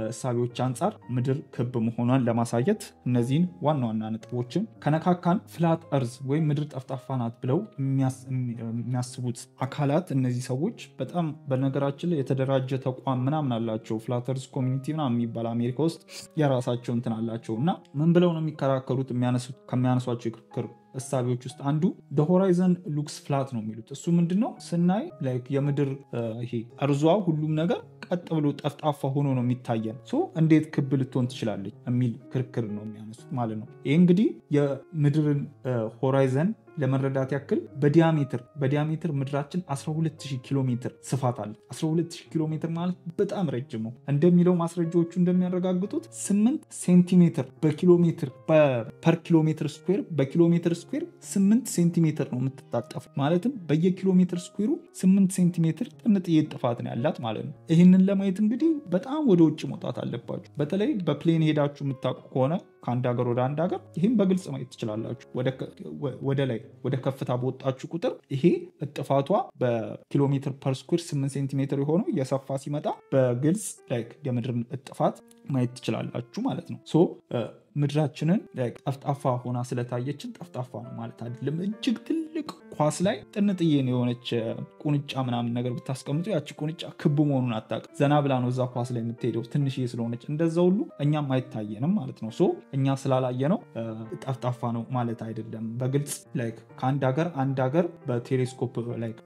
እሳቢዎች አንጻር ምድር ክብ መሆኗን ለማሳየት እነዚህን ዋና ዋና ነጥቦችን ከነካካን ፍላት እርዝ ወይም ምድር ጠፍጣፋ ናት ብለው የሚያስቡት አካላት እነዚህ ሰዎች በጣም በነገራችን ላይ የተደራጀ ተቋም ምናምን አላቸው። ፍላት እርዝ ኮሚኒቲ ምናምን የሚባል አሜሪካ ውስጥ የራሳቸው እንትን አላቸው እና ምን ብለው ነው የሚከራከሩት? ከሚያነሷቸው የክርክር እሳቢዎች ውስጥ አንዱ the horizon looks flat ነው የሚሉት። እሱ ምንድነው? ስናይ ላይክ የምድር ይሄ እርዟ ሁሉም ነገር ቀጥ ብሎ ጠፍጣፋ ሆኖ ነው የሚታየን። እንዴት ክብ ልትሆን ትችላለች የሚል ክርክር ነው የሚያነሱት ማለት ነው። ይህ እንግዲህ የምድርን ሆራይዘን ለመረዳት ያክል በዲያሜትር ምድራችን 12000 ኪሎ ሜትር ስፋት አለ። 12000 ኪሎ ሜትር ማለት በጣም ረጅም ነው። እንደሚለው ማስረጃዎቹ እንደሚያረጋግጡት 8 ሴንቲሜትር በኪሎ ሜትር ፐር ኪሎ ሜትር ስኩዌር በኪሎ ሜትር ስኩዌር 8 ሴንቲሜትር ነው የምትጣጠፍ። ማለትም በየኪሎ ሜትር ስኩዌሩ 8 ሴንቲሜትር ጥንጥዬ ጥፋት ነው ያላት ማለት ነው። ይህንን ለማየት እንግዲህ በጣም ወደ ውጭ መውጣት አለባችሁ። በተለይ በፕሌን ሄዳችሁ የምታውቁ ከሆነ ከአንድ ሀገር ወደ አንድ ሀገር ይህም በግልጽ ማየት ትችላላችሁ። ወደ ላይ ወደ ከፍታ በወጣችሁ ቁጥር ይሄ እጥፋቷ በኪሎ ሜትር ፐር ስኩዌር 8 ሴንቲሜትር የሆነው እየሰፋ ሲመጣ በግልጽ የምድርን እጥፋት ማየት ትችላላችሁ ማለት ነው። ምድራችንን ጠፍጣፋ ሆና ስለታየችን ጠፍጣፋ ነው ማለት አይደለም። እጅግ ትልቅ ኳስ ላይ ጥንጥዬ ነው የሆነች ቁንጫ ምናምን ነገር ብታስቀምጡ ያቺ ቁንጫ ክብ መሆኑን አታውቅም። ዘና ብላ ነው እዛ ኳስ ላይ የምትሄደው ትንሽዬ ስለሆነች። እንደዛ ሁሉ እኛም አይታየንም ማለት ነው። እኛ ስላላየ ነው ጠፍጣፋ ነው ማለት አይደለም። በግልጽ ከአንድ ሀገር በቴሌስኮፕ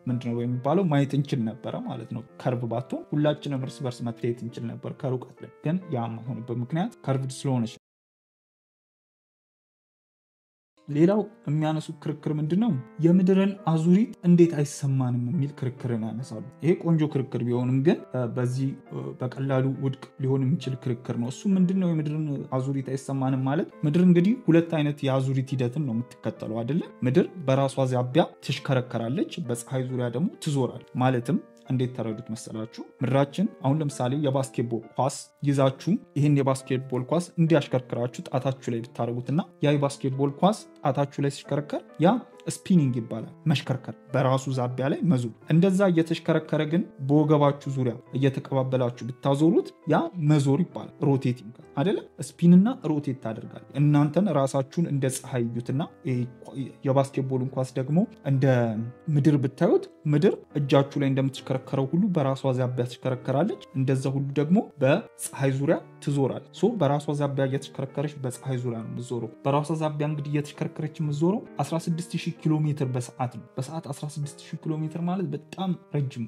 ምንድነው የሚባለው ማየት እንችል ነበረ ማለት ነው። ከርቭ ባትሆን ሁላችንም እርስ በርስ መታየት እንችል ነበር ከሩቀት ላይ። ግን ያ የማይሆንበት ምክንያት ከርቭድ ስለሆነች። ሌላው የሚያነሱ ክርክር ምንድነው የምድርን አዙሪት እንዴት አይሰማንም የሚል ክርክርን ያነሳሉ። ይሄ ቆንጆ ክርክር ቢሆንም ግን በዚህ በቀላሉ ውድቅ ሊሆን የሚችል ክርክር ነው። እሱ ምንድነው የምድርን አዙሪት አይሰማንም ማለት ምድር እንግዲህ ሁለት አይነት የአዙሪት ሂደትን ነው የምትከተለው አይደለ? ምድር በራሷ ዛቢያ ትሽከረከራለች፣ በፀሐይ ዙሪያ ደግሞ ትዞራል። ማለትም እንዴት ተረዱት መሰላችሁ? ምድራችን አሁን ለምሳሌ የባስኬትቦል ኳስ ይዛችሁ ይህን የባስኬትቦል ኳስ እንዲያሽከርክራችሁ ጣታችሁ ላይ ብታደርጉትና ያ የባስኬትቦል ኳስ ጣታችሁ ላይ ሲሽከረከር ያ ስፒኒንግ ይባላል። መሽከርከር፣ በራሱ ዛቢያ ላይ መዞር። እንደዛ እየተሽከረከረ ግን በወገባችሁ ዙሪያ እየተቀባበላችሁ ብታዞሩት ያ መዞር ይባላል። ሮቴቲንግ አይደለ? ስፒንና ሮቴት ታደርጋል። እናንተን ራሳችሁን እንደ ፀሐይ እዩትና የባስኬትቦልን ኳስ ደግሞ እንደ ምድር ብታዩት ምድር እጃችሁ ላይ እንደምትሽከረከረው ሁሉ በራሷ ዛቢያ ትሽከረከራለች። እንደዛ ሁሉ ደግሞ በፀሐይ ዙሪያ ትዞራል። በራሷ ዛቢያ እየተሽከረከረች በፀሐይ ዙሪያ ነው የምትዞረው። በራሷ ዛቢያ እንግዲህ እየተሽከረከረች የምትዞረው 16000 ኪሎ ሜትር በሰዓት ነው። በሰዓት 16000 ኪሎ ሜትር ማለት በጣም ረጅም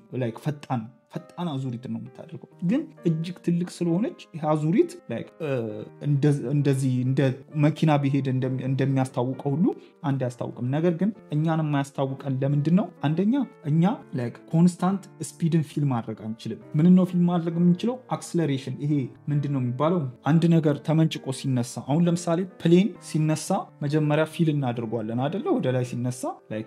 ፈጣን አዙሪት ነው የምታደርገው። ግን እጅግ ትልቅ ስለሆነች ይህ አዙሪት እንደዚህ እንደ መኪና ቢሄድ እንደሚያስታውቀው ሁሉ አንድ ያስታውቅም። ነገር ግን እኛን የማያስታውቀን ለምንድን ነው? አንደኛ እኛ ኮንስታንት ስፒድን ፊልም ማድረግ አንችልም። ምን ነው ፊልም ማድረግ የምንችለው? አክስለሬሽን። ይሄ ምንድን ነው የሚባለው? አንድ ነገር ተመንጭቆ ሲነሳ፣ አሁን ለምሳሌ ፕሌን ሲነሳ መጀመሪያ ፊል እናደርጓለን አይደለ? ወደ ላይ ሲነሳ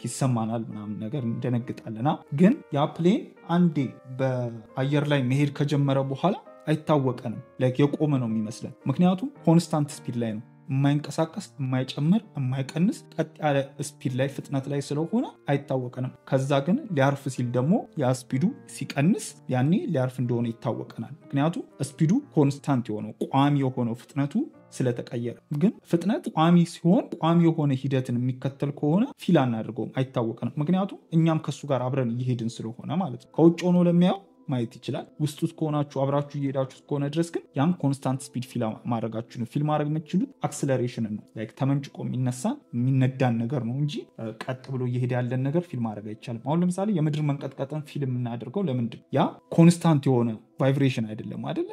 ይሰማናል ምናምን ነገር እንደነግጣለና። ግን ያ ፕሌን አንዴ በአየር ላይ መሄድ ከጀመረ በኋላ አይታወቀንም። የቆመ ነው የሚመስለን። ምክንያቱም ኮንስታንት ስፒድ ላይ ነው፣ የማይንቀሳቀስ፣ የማይጨምር፣ የማይቀንስ ቀጥ ያለ ስፒድ ላይ ፍጥነት ላይ ስለሆነ አይታወቀንም። ከዛ ግን ሊያርፍ ሲል ደግሞ ያ ስፒዱ ሲቀንስ ያኔ ሊያርፍ እንደሆነ ይታወቀናል። ምክንያቱም ስፒዱ ኮንስታንት የሆነው ቋሚ የሆነው ፍጥነቱ ስለተቀየረ። ግን ፍጥነት ቋሚ ሲሆን ቋሚ የሆነ ሂደትን የሚከተል ከሆነ ፊል አናደርገውም፣ አይታወቀንም። ምክንያቱም እኛም ከሱ ጋር አብረን እየሄድን ስለሆነ ማለት ነው። ከውጭ ሆኖ ለሚያየው ማየት ይችላል። ውስጥ ውስጥ ከሆናችሁ አብራችሁ እየሄዳችሁ እስከሆነ ድረስ ግን ያን ኮንስታንት ስፒድ ፊል ማድረጋችሁ ነው። ፊል ማድረግ የምትችሉት አክስለሬሽን ነው። ተመንጭቆ የሚነዳን ነገር ነው እንጂ ቀጥ ብሎ እየሄደ ያለን ነገር ፊል ማድረግ አይቻልም። አሁን ለምሳሌ የምድር መንቀጥቀጥን ፊልም የምናደርገው ለምንድን? ያ ኮንስታንት የሆነ ቫይብሬሽን አይደለም አይደለ?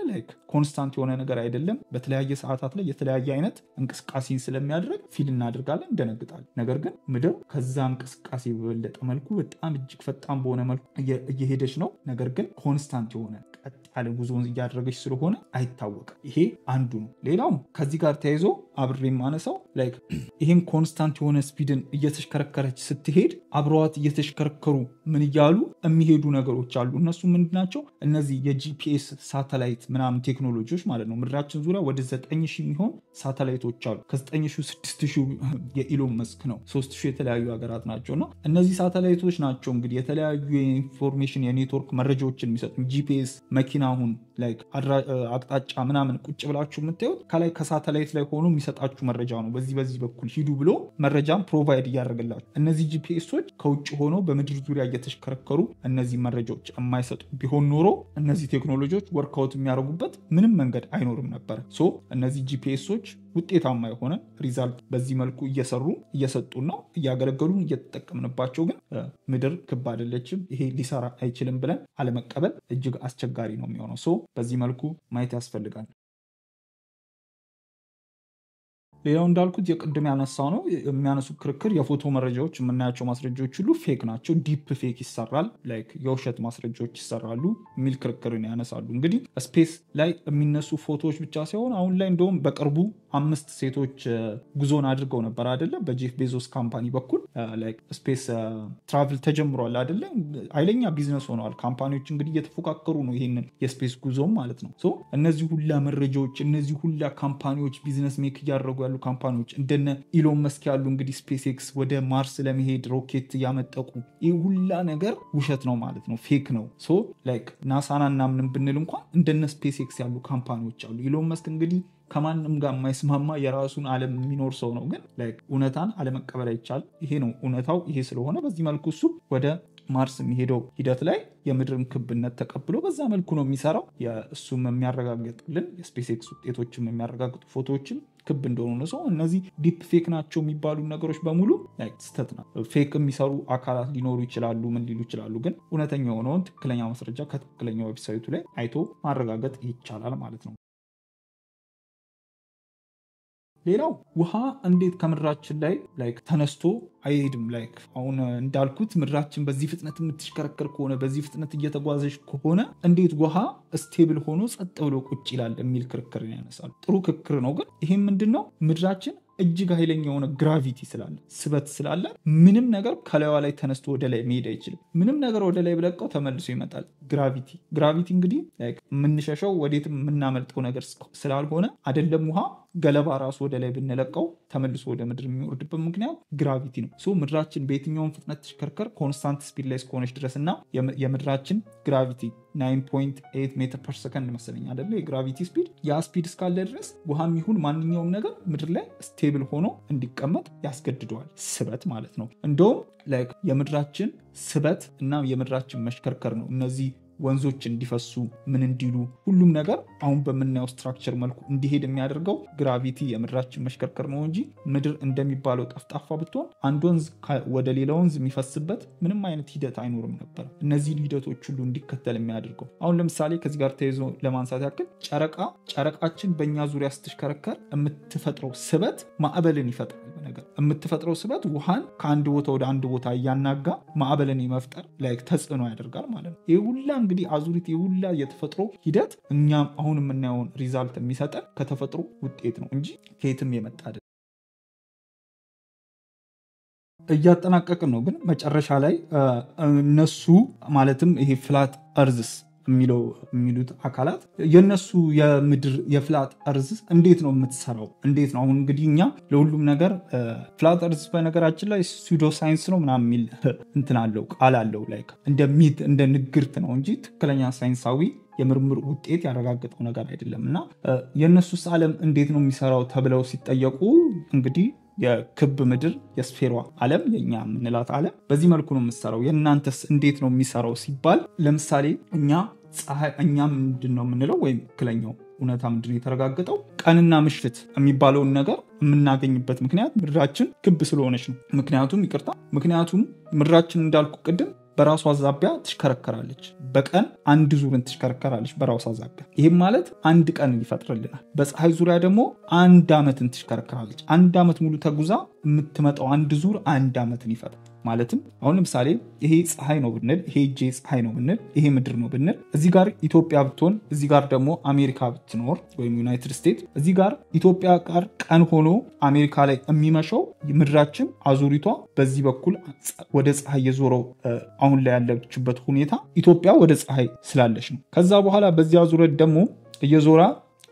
ኮንስታንት የሆነ ነገር አይደለም። በተለያየ ሰዓታት ላይ የተለያየ አይነት እንቅስቃሴን ስለሚያደርግ ፊል እናደርጋለን፣ እንደነግጣለን። ነገር ግን ምድር ከዛ እንቅስቃሴ በበለጠ መልኩ በጣም እጅግ ፈጣን በሆነ መልኩ እየሄደች ነው። ነገር ግን ኮንስታንት የሆነ ቀጥ ያለ ጉዞ እያደረገች ስለሆነ አይታወቅም። ይሄ አንዱ ነው። ሌላው ከዚህ ጋር ተያይዞ አብሬ የማነሳው ይሄን ኮንስታንት የሆነ ስፒድን እየተሽከረከረች ስትሄድ አብረዋት እየተሽከረከሩ ምን እያሉ የሚሄዱ ነገሮች አሉ። እነሱ ምንድናቸው? እነዚህ የጂፒኤስ ሳተላይት ምናምን ቴክኖሎጂዎች ማለት ነው። ምድራችን ዙሪያ ወደ 9000 የሚሆን ሳተላይቶች አሉ። ከ9000 6000 የኢሎን መስክ ነው። 3000 የተለያዩ ሀገራት ናቸውና እነዚህ ሳተላይቶች ናቸው እንግዲህ የተለያዩ የኢንፎርሜሽን የኔትወርክ መረጃዎችን የሚሰጡ። ጂፒኤስ መኪና አሁን አቅጣጫ ምናምን ቁጭ ብላችሁ የምታዩት ከላይ ከሳተላይት ላይ ሆኖ የሚሰጣችሁ መረጃ ነው። በዚህ በኩል ሂዱ ብሎ መረጃም ፕሮቫይድ እያደረገላችሁ። እነዚህ ጂፒኤሶች ከውጭ ሆኖ በምድር ዙሪያ እየተሽከረከሩ እነዚህ መረጃዎች የማይሰጡ ቢሆን ኖሮ እነዚህ ቴክኖሎጂዎች ወርክአውት የሚያደርጉበት ምንም መንገድ አይኖርም ነበር። እነዚህ ጂፒኤሶች ውጤታማ የሆነ ሪዛልት በዚህ መልኩ እየሰጡን ነው፣ እያገለገሉን፣ እየተጠቀምንባቸው። ግን ምድር ክብ አይደለችም፣ ይሄ ሊሰራ አይችልም ብለን አለመቀበል እጅግ አስቸጋሪ ነው የሚሆነው። በዚህ መልኩ ማየት ያስፈልጋል። ሌላው እንዳልኩት የቅድም ያነሳው ነው የሚያነሱ ክርክር የፎቶ መረጃዎች የምናያቸው ማስረጃዎች ሁሉ ፌክ ናቸው፣ ዲፕ ፌክ ይሰራል፣ የውሸት ማስረጃዎች ይሰራሉ የሚል ክርክርን ያነሳሉ። እንግዲህ ስፔስ ላይ የሚነሱ ፎቶዎች ብቻ ሳይሆን አሁን ላይ እንደውም በቅርቡ 5 ሴቶች ጉዞን አድርገው ነበር አይደለ? በጄፍ ቤዞስ ካምፓኒ በኩል ስፔስ ትራቭል ተጀምሯል አይደለ? ኃይለኛ ቢዝነስ ሆነዋል። ካምፓኒዎች እንግዲህ እየተፎካከሩ ነው ይሄንን የስፔስ ጉዞም ማለት ነው። እነዚህ ሁላ መረጃዎች እነዚህ ሁላ ካምፓኒዎች ቢዝነስ ሜክ እያደረጉ ያሉ ካምፓኒዎች እንደነ ኢሎን መስክ ያሉ እንግዲህ ስፔስ ኤክስ ወደ ማርስ ለመሄድ ሮኬት እያመጠቁ ይህ ሁላ ነገር ውሸት ነው ማለት ነው፣ ፌክ ነው። ናሳና እናምንም ብንል እንኳን እንደነ ስፔስ ኤክስ ያሉ ካምፓኒዎች አሉ። ኢሎን መስክ እንግዲህ ከማንም ጋር የማይስማማ የራሱን ዓለም የሚኖር ሰው ነው። ግን እውነታን አለመቀበል አይቻልም። ይሄ ነው እውነታው። ይሄ ስለሆነ በዚህ መልኩ እሱ ወደ ማርስ የሚሄደው ሂደት ላይ የምድርን ክብነት ተቀብሎ በዛ መልኩ ነው የሚሰራው። እሱም የሚያረጋግጥልን የስፔስ ኤክስ ውጤቶችም የሚያረጋግጡ ፎቶዎችም ክብ እንደሆኑ ነው። እነዚህ ዲፕ ፌክ ናቸው የሚባሉ ነገሮች በሙሉ ስህተት ነው። ፌክ የሚሰሩ አካላት ሊኖሩ ይችላሉ፣ ምን ሊሉ ይችላሉ። ግን እውነተኛ የሆነውን ትክክለኛ ማስረጃ ከትክክለኛ ዌብሳይቱ ላይ አይቶ ማረጋገጥ ይቻላል ማለት ነው። ሌላው ውሃ እንዴት ከምድራችን ላይ ላይክ ተነስቶ አይሄድም? ላይክ አሁን እንዳልኩት ምድራችን በዚህ ፍጥነት የምትሽከረከር ከሆነ በዚህ ፍጥነት እየተጓዘች ከሆነ እንዴት ውሃ ስቴብል ሆኖ ጸጥ ብሎ ቁጭ ይላል የሚል ክርክር ያነሳሉ። ጥሩ ክርክር ነው። ግን ይሄም ምንድነው ምድራችን እጅግ ኃይለኛ የሆነ ግራቪቲ ስላለ ስበት ስላለ ምንም ነገር ከላይዋ ላይ ተነስቶ ወደ ላይ መሄድ አይችልም። ምንም ነገር ወደ ላይ ብለቀው ተመልሶ ይመጣል። ግራቪቲ እንግዲህ የምንሸሸው ወዴትም የምናመልጠው ነገር ስላልሆነ አይደለም ውሃ ገለባ ራሱ ወደ ላይ ብንለቀው ተመልሶ ወደ ምድር የሚወርድበት ምክንያት ግራቪቲ ነው። ሶ ምድራችን በየትኛውም ፍጥነት ተሽከርከር ኮንስታንት ስፒድ ላይ እስከሆነች ድረስ እና የምድራችን ግራቪቲ 9.8 ሜትር ፐር ሰከንድ መሰለኝ አይደለ የግራቪቲ ስፒድ፣ ያ ስፒድ እስካለ ድረስ ውሃም ይሁን ማንኛውም ነገር ምድር ላይ ስቴብል ሆኖ እንዲቀመጥ ያስገድደዋል። ስበት ማለት ነው። እንደውም የምድራችን ስበት እና የምድራችን መሽከርከር ነው እነዚህ ወንዞች እንዲፈሱ ምን እንዲሉ ሁሉም ነገር አሁን በምናየው ስትራክቸር መልኩ እንዲሄድ የሚያደርገው ግራቪቲ የምድራችን መሽከርከር ነው እንጂ ምድር እንደሚባለው ጠፍጣፋ ብትሆን አንድ ወንዝ ወደ ሌላ ወንዝ የሚፈስበት ምንም አይነት ሂደት አይኖርም ነበር። እነዚህን ሂደቶች ሁሉ እንዲከተል የሚያደርገው አሁን ለምሳሌ ከዚህ ጋር ተይዞ ለማንሳት ያክል ጨረቃችን በእኛ ዙሪያ ስትሽከረከር የምትፈጥረው ስበት ማዕበልን ይፈጥራል። ነገር የምትፈጥረው ስበት ውሃን ከአንድ ቦታ ወደ አንድ ቦታ እያናጋ ማዕበልን የመፍጠር ተጽዕኖ ያደርጋል ማለት ነው። ይህ ሁላ እንግዲህ አዙሪት የሁላ የተፈጥሮ ሂደት እኛም አሁን የምናየውን ሪዛልት የሚሰጠን ከተፈጥሮ ውጤት ነው እንጂ ከየትም የመጣ አይደለም። እያጠናቀቅን ነው። ግን መጨረሻ ላይ እነሱ ማለትም ይሄ ፍላት እርዝስ የሚሉት አካላት የነሱ የምድር የፍላት እርዝ እንዴት ነው የምትሰራው? እንዴት ነው አሁን እንግዲህ እኛ ለሁሉም ነገር ፍላት እርዝ በነገራችን ላይ ሱዶ ሳይንስ ነው ምናምን የሚል እንትን አለው ቃል አለው እንደ ንግርት ነው እንጂ ትክክለኛ ሳይንሳዊ የምርምር ውጤት ያረጋገጠው ነገር አይደለም። እና የነሱስ ዓለም እንዴት ነው የሚሰራው ተብለው ሲጠየቁ እንግዲህ የክብ ምድር የስፌሯ ዓለም የኛ የምንላት ዓለም በዚህ መልኩ ነው የምትሰራው። የእናንተስ እንዴት ነው የሚሰራው ሲባል ለምሳሌ እኛ ምንድነው የምንለው ወይም ትክክለኛው እውነታ ምንድነው የተረጋገጠው ቀንና ምሽት የሚባለውን ነገር የምናገኝበት ምክንያት ምድራችን ክብ ስለሆነች ነው። ምክንያቱም ምድራችን እንዳልኩ ቅድም በራሷ ዛቢያ ትሽከረከራለች። በቀን አንድ ዙርን ትሽከረከራለች በራሷ ዛቢያ። ይህም ማለት አንድ ቀን ይፈጥርልናል። በፀሐይ ዙሪያ ደግሞ አንድ ዓመትን ትሽከረከራለች። አንድ ዓመት ሙሉ ተጉዛ የምትመጣው አንድ ዙር አንድ ዓመትን ይፈጥራል። ማለትም አሁን ለምሳሌ ይሄ ፀሐይ ነው ብንል፣ ይሄ ፀሐይ ነው ብንል፣ ይሄ ምድር ነው ብንል፣ እዚህ ጋር ኢትዮጵያ ብትሆን እዚህ ጋር ደግሞ አሜሪካ ብትኖር ወይም ዩናይትድ ስቴትስ፣ እዚህ ጋር ኢትዮጵያ ጋር ቀን ሆኖ አሜሪካ ላይ የሚመሸው ምድራችን አዙሪቷ በዚህ በኩል ወደ ፀሐይ የዞረው አሁን ላይ ያለችበት ሁኔታ ኢትዮጵያ ወደ ፀሐይ ስላለች ነው። ከዛ በኋላ በዚያ ዙረት ደግሞ እየዞራ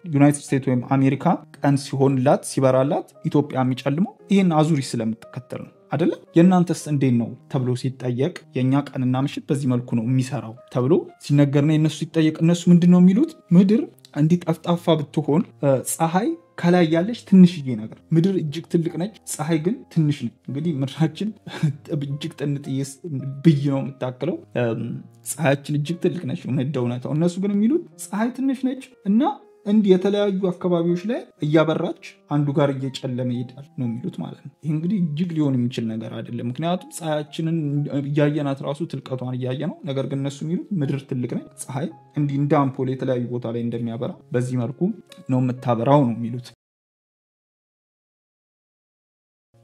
ዩናይትድ ስቴትስ ወይም አሜሪካ ቀን ሲሆንላት ሲበራላት ኢትዮጵያ የሚጨልመው ይህን አዙሪት ስለምትከተል ነው አይደለ? የእናንተስ እንዴት ነው ተብሎ ሲጠየቅ የኛ ቀንና ምሽት በዚህ መልኩ ነው የሚሰራው ተብሎ ሲነገርና የነሱ ሲጠየቅ እነሱ ምንድነው የሚሉት? ምድር እንዲህ ጠፍጣፋ ብትሆን ፀሐይ ከላይ ያለች ትንሽዬ ነገር፣ ምድር እጅግ ትልቅ ነች፣ ፀሐይ ግን ትንሽ ነች። እንግዲህ ምድራችን እጅግ ጥንጥዬ ብይ ነው የምታክለው፣ ፀሐያችን እጅግ ትልቅ ነች ነው እውነታው። እነሱ ግን የሚሉት ፀሐይ ትንሽ ነች እና እንዲህ የተለያዩ አካባቢዎች ላይ እያበራች አንዱ ጋር እየጨለመ ይሄዳል ነው የሚሉት ማለት ነው። ይህ እንግዲህ እጅግ ሊሆን የሚችል ነገር አይደለም። ምክንያቱም ፀሐያችንን እያየናት ራሱ ትልቀቷን እያየ ነው። ነገር ግን እነሱ የሚሉት ምድር ትልቅ ነች፣ ፀሐይ እንዲህ እንደ አምፖል የተለያዩ ቦታ ላይ እንደሚያበራ በዚህ መልኩ ነው የምታበራው ነው የሚሉት።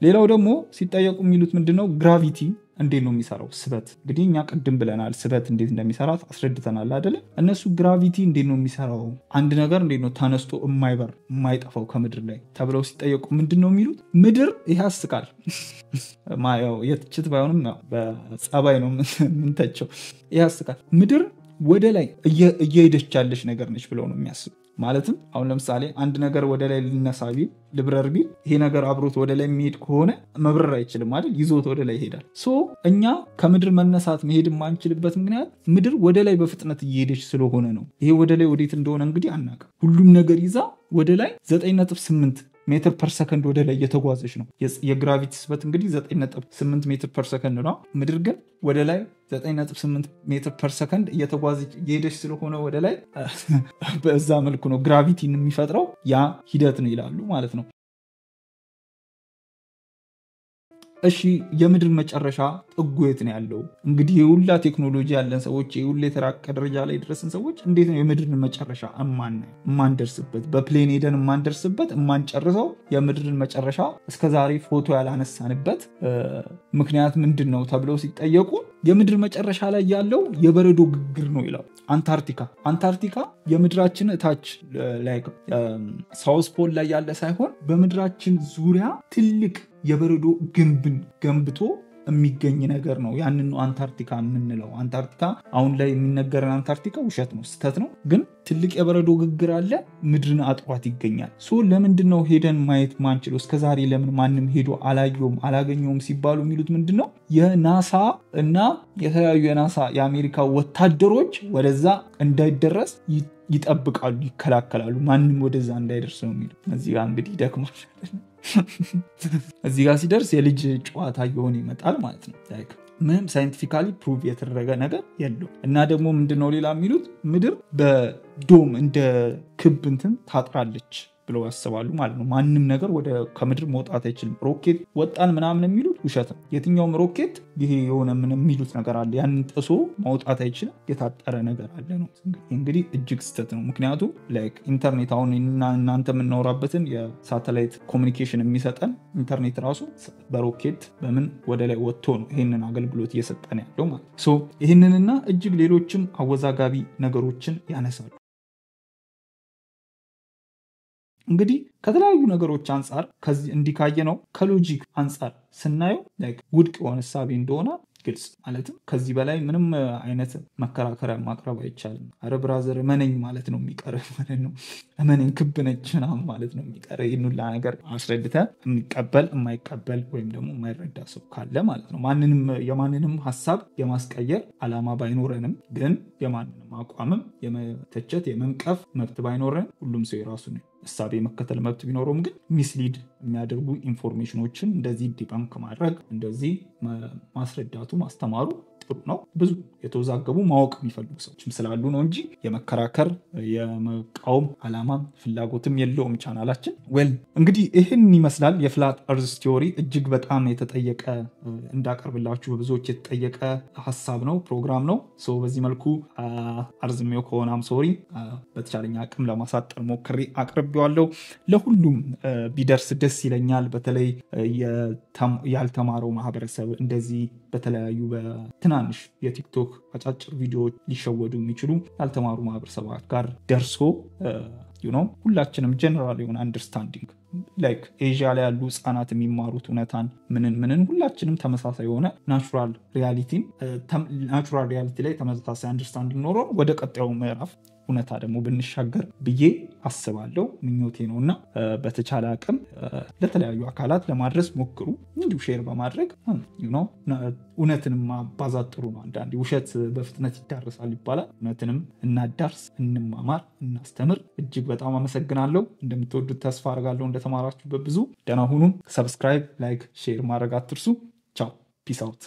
ሌላው ደግሞ ሲጠየቁ የሚሉት ምንድነው? ግራቪቲ እንዴት ነው የሚሰራው? ስበት እንግዲህ እኛ ቅድም ብለናል፣ ስበት እንዴት እንደሚሰራ አስረድተናል አይደለ? እነሱ ግራቪቲ እንዴት ነው የሚሰራው፣ አንድ ነገር እንዴት ነው ተነስቶ የማይጠፋው ከምድር ላይ ተብለው ሲጠየቁ ምንድነው የሚሉት? ምድር ያስቃል። ማያው የትችት ባይሆንም በጸባይ ነው ምንተቸው። ያስቃል። ምድር ወደ ላይ እየሄደች ያለች ነገር ነች ብለው ነው የሚያስቡ። ማለትም አሁን ለምሳሌ አንድ ነገር ወደ ላይ ሊነሳ ቢል ልብረር ቢል ይሄ ነገር አብሮት ወደ ላይ የሚሄድ ከሆነ መብረር አይችልም አይደል? ይዞት ወደ ላይ ይሄዳል። እኛ ከምድር መነሳት መሄድ የማንችልበት ምክንያት ምድር ወደ ላይ በፍጥነት እየሄደች ስለሆነ ነው። ይሄ ወደ ላይ ወዴት እንደሆነ እንግዲህ አናውቅም። ሁሉም ነገር ይዛ ወደ ላይ 9.8 ሜትር ፐር ሰከንድ ወደ ላይ እየተጓዘች ነው። የግራቪቲ ስበት እንግዲህ 9.8 ሜትር ፐር ሰከንድ ነው። ምድር ግን ወደ ላይ 9.8 ሜትር ፐር ሰከንድ እየተጓዘች እየሄደች ስለሆነ ወደ ላይ በዛ መልኩ ነው ግራቪቲን የሚፈጥረው ያ ሂደት ነው ይላሉ ማለት ነው። እሺ የምድር መጨረሻ ጥጉ የት ነው ያለው? እንግዲህ የሁላ ቴክኖሎጂ ያለን ሰዎች የሁላ የተራቀ ደረጃ ላይ ደረስን ሰዎች እንዴት ነው የምድርን መጨረሻ እማንደርስበት በፕሌን ሄደን እማንደርስበት እማንጨርሰው የምድርን መጨረሻ እስከዛሬ ፎቶ ያላነሳንበት ምክንያት ምንድን ነው ተብለው ሲጠየቁ የምድር መጨረሻ ላይ ያለው የበረዶ ግግር ነው ይላል። አንታርክቲካ የምድራችን እታች ሳውስ ፖል ላይ ያለ ሳይሆን በምድራችን ዙሪያ ትልቅ የበረዶ ግንብን ገንብቶ የሚገኝ ነገር ነው። ያንን ነው አንታርክቲካ የምንለው። አንታርክቲካ አሁን ላይ የሚነገረን አንታርክቲካ ውሸት ነው፣ ስተት ነው። ግን ትልቅ የበረዶ ግግር አለ፣ ምድርን አጥሯት ይገኛል። ለምንድን ነው ሄደን ማየት ማንችለው? እስከዛሬ ለምን ማንም ሄዶ አላየውም አላገኘውም ሲባሉ የሚሉት ምንድን ነው? የናሳ እና የተለያዩ የናሳ የአሜሪካ ወታደሮች ወደዛ እንዳይደረስ ይጠብቃሉ፣ ይከላከላሉ። ማንም ወደዛ እንዳይደርስ ነው የሚሉት። እዚህ ጋር እንግዲህ ይደክማል። እዚህ ጋር ሲደርስ የልጅ ጨዋታ እየሆነ ይመጣል ማለት ነው። ምንም ሳይንቲፊካሊ ፕሩቭ የተደረገ ነገር የለው። እና ደግሞ ምንድነው ሌላ የሚሉት ምድር በዶም እንደ ክብ እንትን ታጥራለች ብለው ያስባሉ ማለት ነው። ማንም ነገር ከምድር መውጣት አይችልም። ሮኬት ወጣን ምናምን የሚሉት ውሸት ነው። የትኛውም ሮኬት ይሄ የሆነ ምን የሚሉት ነገር አለ፣ ያንን ጥሶ መውጣት አይችልም፣ የታጠረ ነገር አለ ነው። እንግዲህ እጅግ ስተት ነው። ምክንያቱም ኢንተርኔት አሁን እናንተ የምናወራበትን የሳተላይት ኮሚኒኬሽን የሚሰጠን ኢንተርኔት ራሱ በሮኬት በምን ወደ ላይ ወጥቶ ነው ይህንን አገልግሎት እየሰጠን ያለው ማለት ነው። ይህንንና እጅግ ሌሎችም አወዛጋቢ ነገሮችን ያነሳሉ። እንግዲህ ከተለያዩ ነገሮች አንጻር እንዲህ ካየነው ከሎጂክ አንጻር ስናየው ውድቅ የሆነ እሳቤ እንደሆነ ግልጽ። ማለትም ከዚህ በላይ ምንም አይነት መከራከሪያ ማቅረብ አይቻልም። አረ ብራዘር እመነኝ ማለት ነው የሚቀር ማለት ነው። እመነኝ ክብ ነች ምናምን ማለት ነው የሚቀር። ይህን ሁላ ነገር አስረድተህ የሚቀበል የማይቀበል ወይም ደግሞ የማይረዳ ሰው ካለ ማለት ነው። የማንንም ሀሳብ የማስቀየር አላማ ባይኖረንም ግን የማንንም አቋምም የመተቸት የመንቀፍ መብት ባይኖረን ሁሉም ሰው የራሱ ነው እሳቤ መከተል መብት ቢኖረውም ግን ሚስሊድ የሚያደርጉ ኢንፎርሜሽኖችን እንደዚህ ዲባንክ ማድረግ እንደዚህ ማስረዳቱ ማስተማሩ ጥሩ ነው። ብዙ የተወዛገቡ ማወቅ የሚፈልጉ ሰዎችም ስላሉ ነው እንጂ የመከራከር የመቃወም አላማም ፍላጎትም የለውም ቻናላችን። እንግዲህ ይህን ይመስላል የፍላት እርዝ ቲዮሪ። እጅግ በጣም የተጠየቀ እንዳቀርብላችሁ በብዙዎች የተጠየቀ ሀሳብ ነው፣ ፕሮግራም ነው። በዚህ መልኩ አርዝሜው ከሆናም ሶሪ በተቻለኛ አቅም ለማሳጠር ሞክሬ አቅርቤዋለሁ። ለሁሉም ቢደርስ ደስ ይለኛል። በተለይ ያልተማረው ማህበረሰብ እንደዚህ በተለያዩ በትናንሽ የቲክቶክ አጫጭር ቪዲዮዎች ሊሸወዱ የሚችሉ ያልተማሩ ማህበረሰባት ጋር ደርሶ ሁላችንም ጀነራል የሆነ አንደርስታንዲንግ ኤዥያ ላይ ያሉ ህጻናት የሚማሩት እውነታን ምንን ሁላችንም ተመሳሳይ የሆነ ናቹራል ሪያሊቲ ላይ ተመሳሳይ አንደርስታንዲንግ ኖሮ ወደ ቀጣዩ ምዕራፍ እውነታ ደግሞ ብንሻገር ብዬ አስባለሁ። ምኞቴ ነውና በተቻለ አቅም ለተለያዩ አካላት ለማድረስ ሞክሩ። እንዲሁ ሼር በማድረግ እውነትንም ማባዛት ጥሩ ነው። አንዳንዴ ውሸት በፍጥነት ይዳረሳል ይባላል። እውነትንም እናዳርስ፣ እንማማር፣ እናስተምር። እጅግ በጣም አመሰግናለሁ። እንደምትወዱት ተስፋ አደርጋለሁ። እንደተማራችሁበት ብዙ። ደህና ሁኑ። ሰብስክራይብ፣ ላይክ፣ ሼር ማድረግ አትርሱ። ቻው ፒስ አውት።